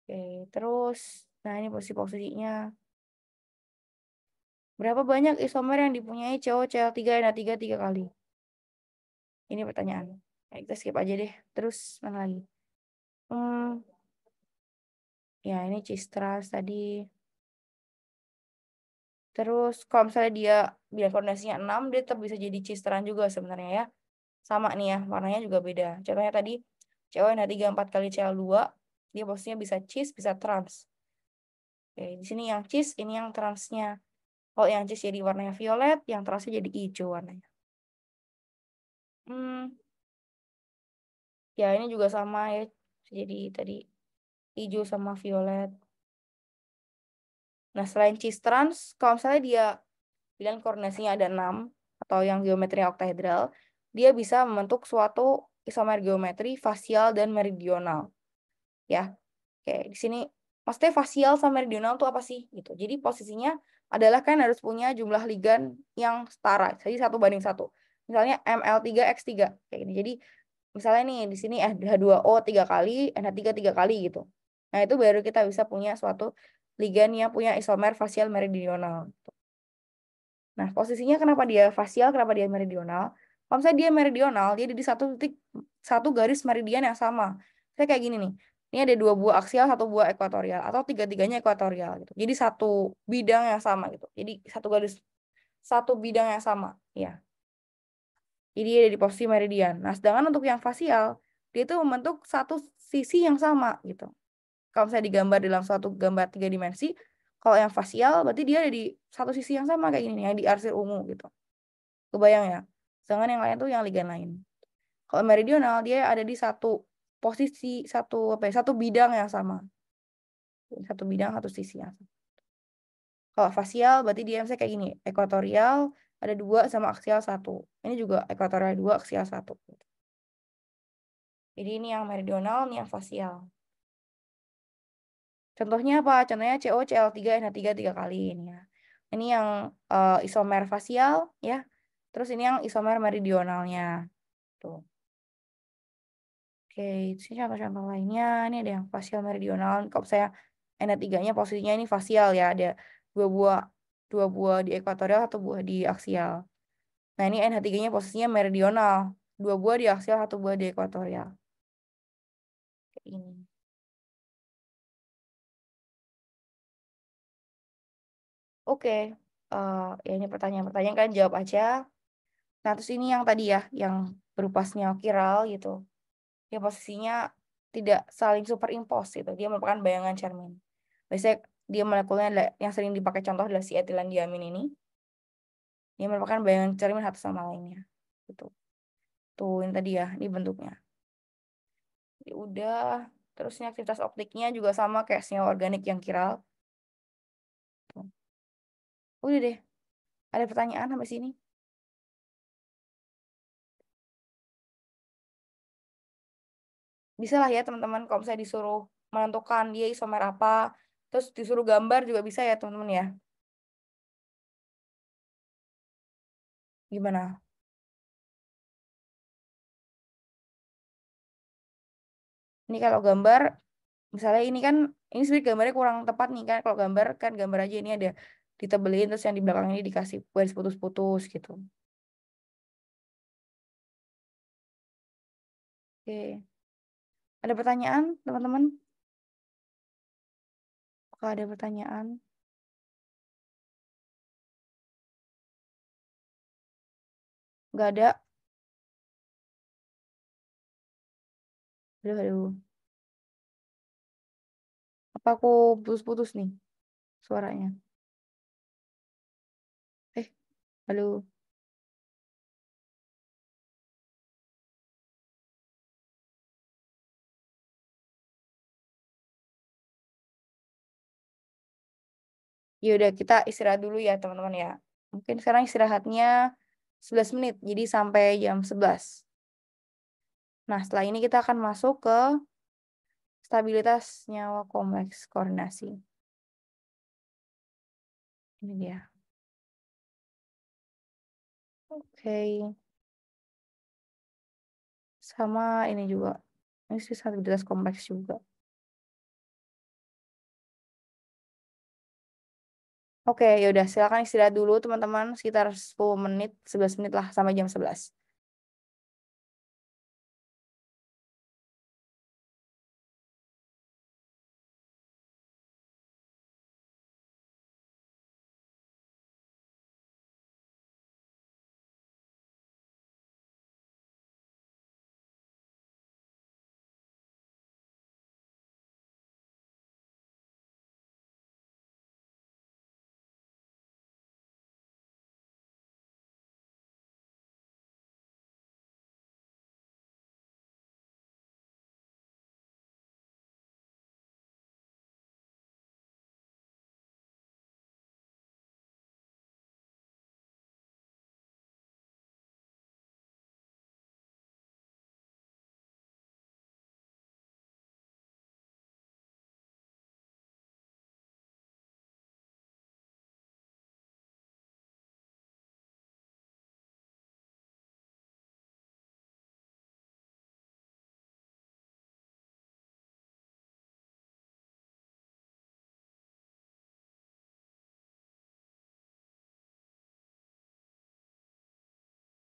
Oke, terus nah ini posisi-posisinya. Berapa banyak isomer yang dipunyai COCl3 NH3 tiga kali? Ini pertanyaan. Ya, kita skip aja deh. Terus mana lagi? Hmm, ya ini cistras tadi. Terus kalau misalnya dia bilang koordinasinya 6, dia tetap bisa jadi cistran juga sebenarnya ya. Sama nih ya, warnanya juga beda. Contohnya tadi CONH3 4 kali Cl2, dia posisinya bisa cis, bisa trans. Oke, di sini yang cis, ini yang transnya. Kalau yang cis jadi warnanya violet, yang transnya jadi hijau warnanya. Hmm, ya ini juga sama ya. Jadi tadi hijau sama violet. Nah, selain cis trans, kalau misalnya dia bilang koordinasinya ada 6 atau yang geometri oktahedral, dia bisa membentuk suatu isomer geometri fasial dan meridional. Ya, kayak di sini maksudnya fasial sama meridional itu apa sih gitu. Jadi posisinya adalah kan harus punya jumlah ligan yang setara. Jadi 1:1. Misalnya Ml3X3 kayak gini. Jadi misalnya nih di sini H2O 3 kali, NH3 3 kali gitu. Nah, itu baru kita bisa punya suatu ligan yang punya isomer fasial meridional. Nah, posisinya kenapa dia fasial, kenapa dia meridional? Kalau misalnya dia meridional, dia ada di satu titik, satu garis meridian yang sama. Saya kayak gini nih, ini ada 2 buah aksial, 1 buah ekuatorial, atau tiga-tiganya ekuatorial gitu. Jadi satu bidang yang sama gitu. Jadi satu garis, satu bidang yang sama, ya. Jadi dia ada di posisi meridian. Nah, sedangkan untuk yang fasial, dia itu membentuk satu sisi yang sama gitu. Kalau misalnya digambar dalam suatu gambar 3 dimensi, kalau yang fasial berarti dia ada di satu sisi yang sama kayak gini, yang diarsir ungu gitu. Kebayang ya? Sedangkan yang lain tuh yang ligan lain. Kalau meridional dia ada di satu posisi, satu apa ya, satu bidang yang sama. Satu bidang, satu sisi yang sama. Kalau fasial berarti dia misalnya kayak gini, ekuatorial ada 2 sama aksial 1. Ini juga ekuatorial 2, aksial 1. Jadi ini yang meridional, ini yang fasial. Contohnya apa? Contohnya CO, Cl3, NH3 3 kali ini ya. Ini yang isomer fasial ya. Terus ini yang isomer meridionalnya. Tuh. Oke, itu sih contoh-contoh lainnya. Ini ada yang fasial meridional. Kalau saya NH3-nya posisinya ini fasial ya, ada dua buah di ekuatorial, satu buah di aksial. Nah, ini NH3-nya posisinya meridional. 2 buah di aksial, 1 buah di ekuatorial. Kayak ini. Oke, ya ini pertanyaan-pertanyaan kan jawab aja. Nah, terus ini yang tadi ya, yang berupa senyawa kiral gitu. Dia posisinya tidak saling superimpos gitu. Dia merupakan bayangan cermin. Biasanya dia molekulnya yang sering dipakai contoh adalah si etilen diamin ini. Dia merupakan bayangan cermin satu sama lainnya. Gitu. Tuh, ini tadi ya, ini bentuknya. Ya udah, terusnya aktivitas optiknya juga sama kayak senyawa organik yang kiral. Tuh. Udah deh, ada pertanyaan sampai sini? Bisa lah ya teman-teman kalau misalnya disuruh menentukan dia isomer apa, terus disuruh gambar juga bisa ya teman-teman ya. Gimana? Ini kalau gambar, misalnya ini kan, ini sebenarnya gambarnya kurang tepat nih kan. Kalau gambar kan gambar aja ini ada ditebelin terus yang di belakang ini dikasih garis putus-putus gitu. Oke. Ada pertanyaan teman-teman? Apakah ada pertanyaan? Nggak ada. Aduh, aduh. Apa aku putus-putus nih suaranya? Halo. Ya udah kita istirahat dulu ya teman-teman ya. Mungkin sekarang istirahatnya 11 menit, jadi sampai jam 11. Nah, setelah ini kita akan masuk ke stabilitas nyawa kompleks koordinasi. Ini dia. Oke. Sama ini juga. Ini sih stabilitas kompleks juga. Oke, ya udah silakan istirahat dulu teman-teman sekitar 10 menit, 11 menit lah sampai jam 11.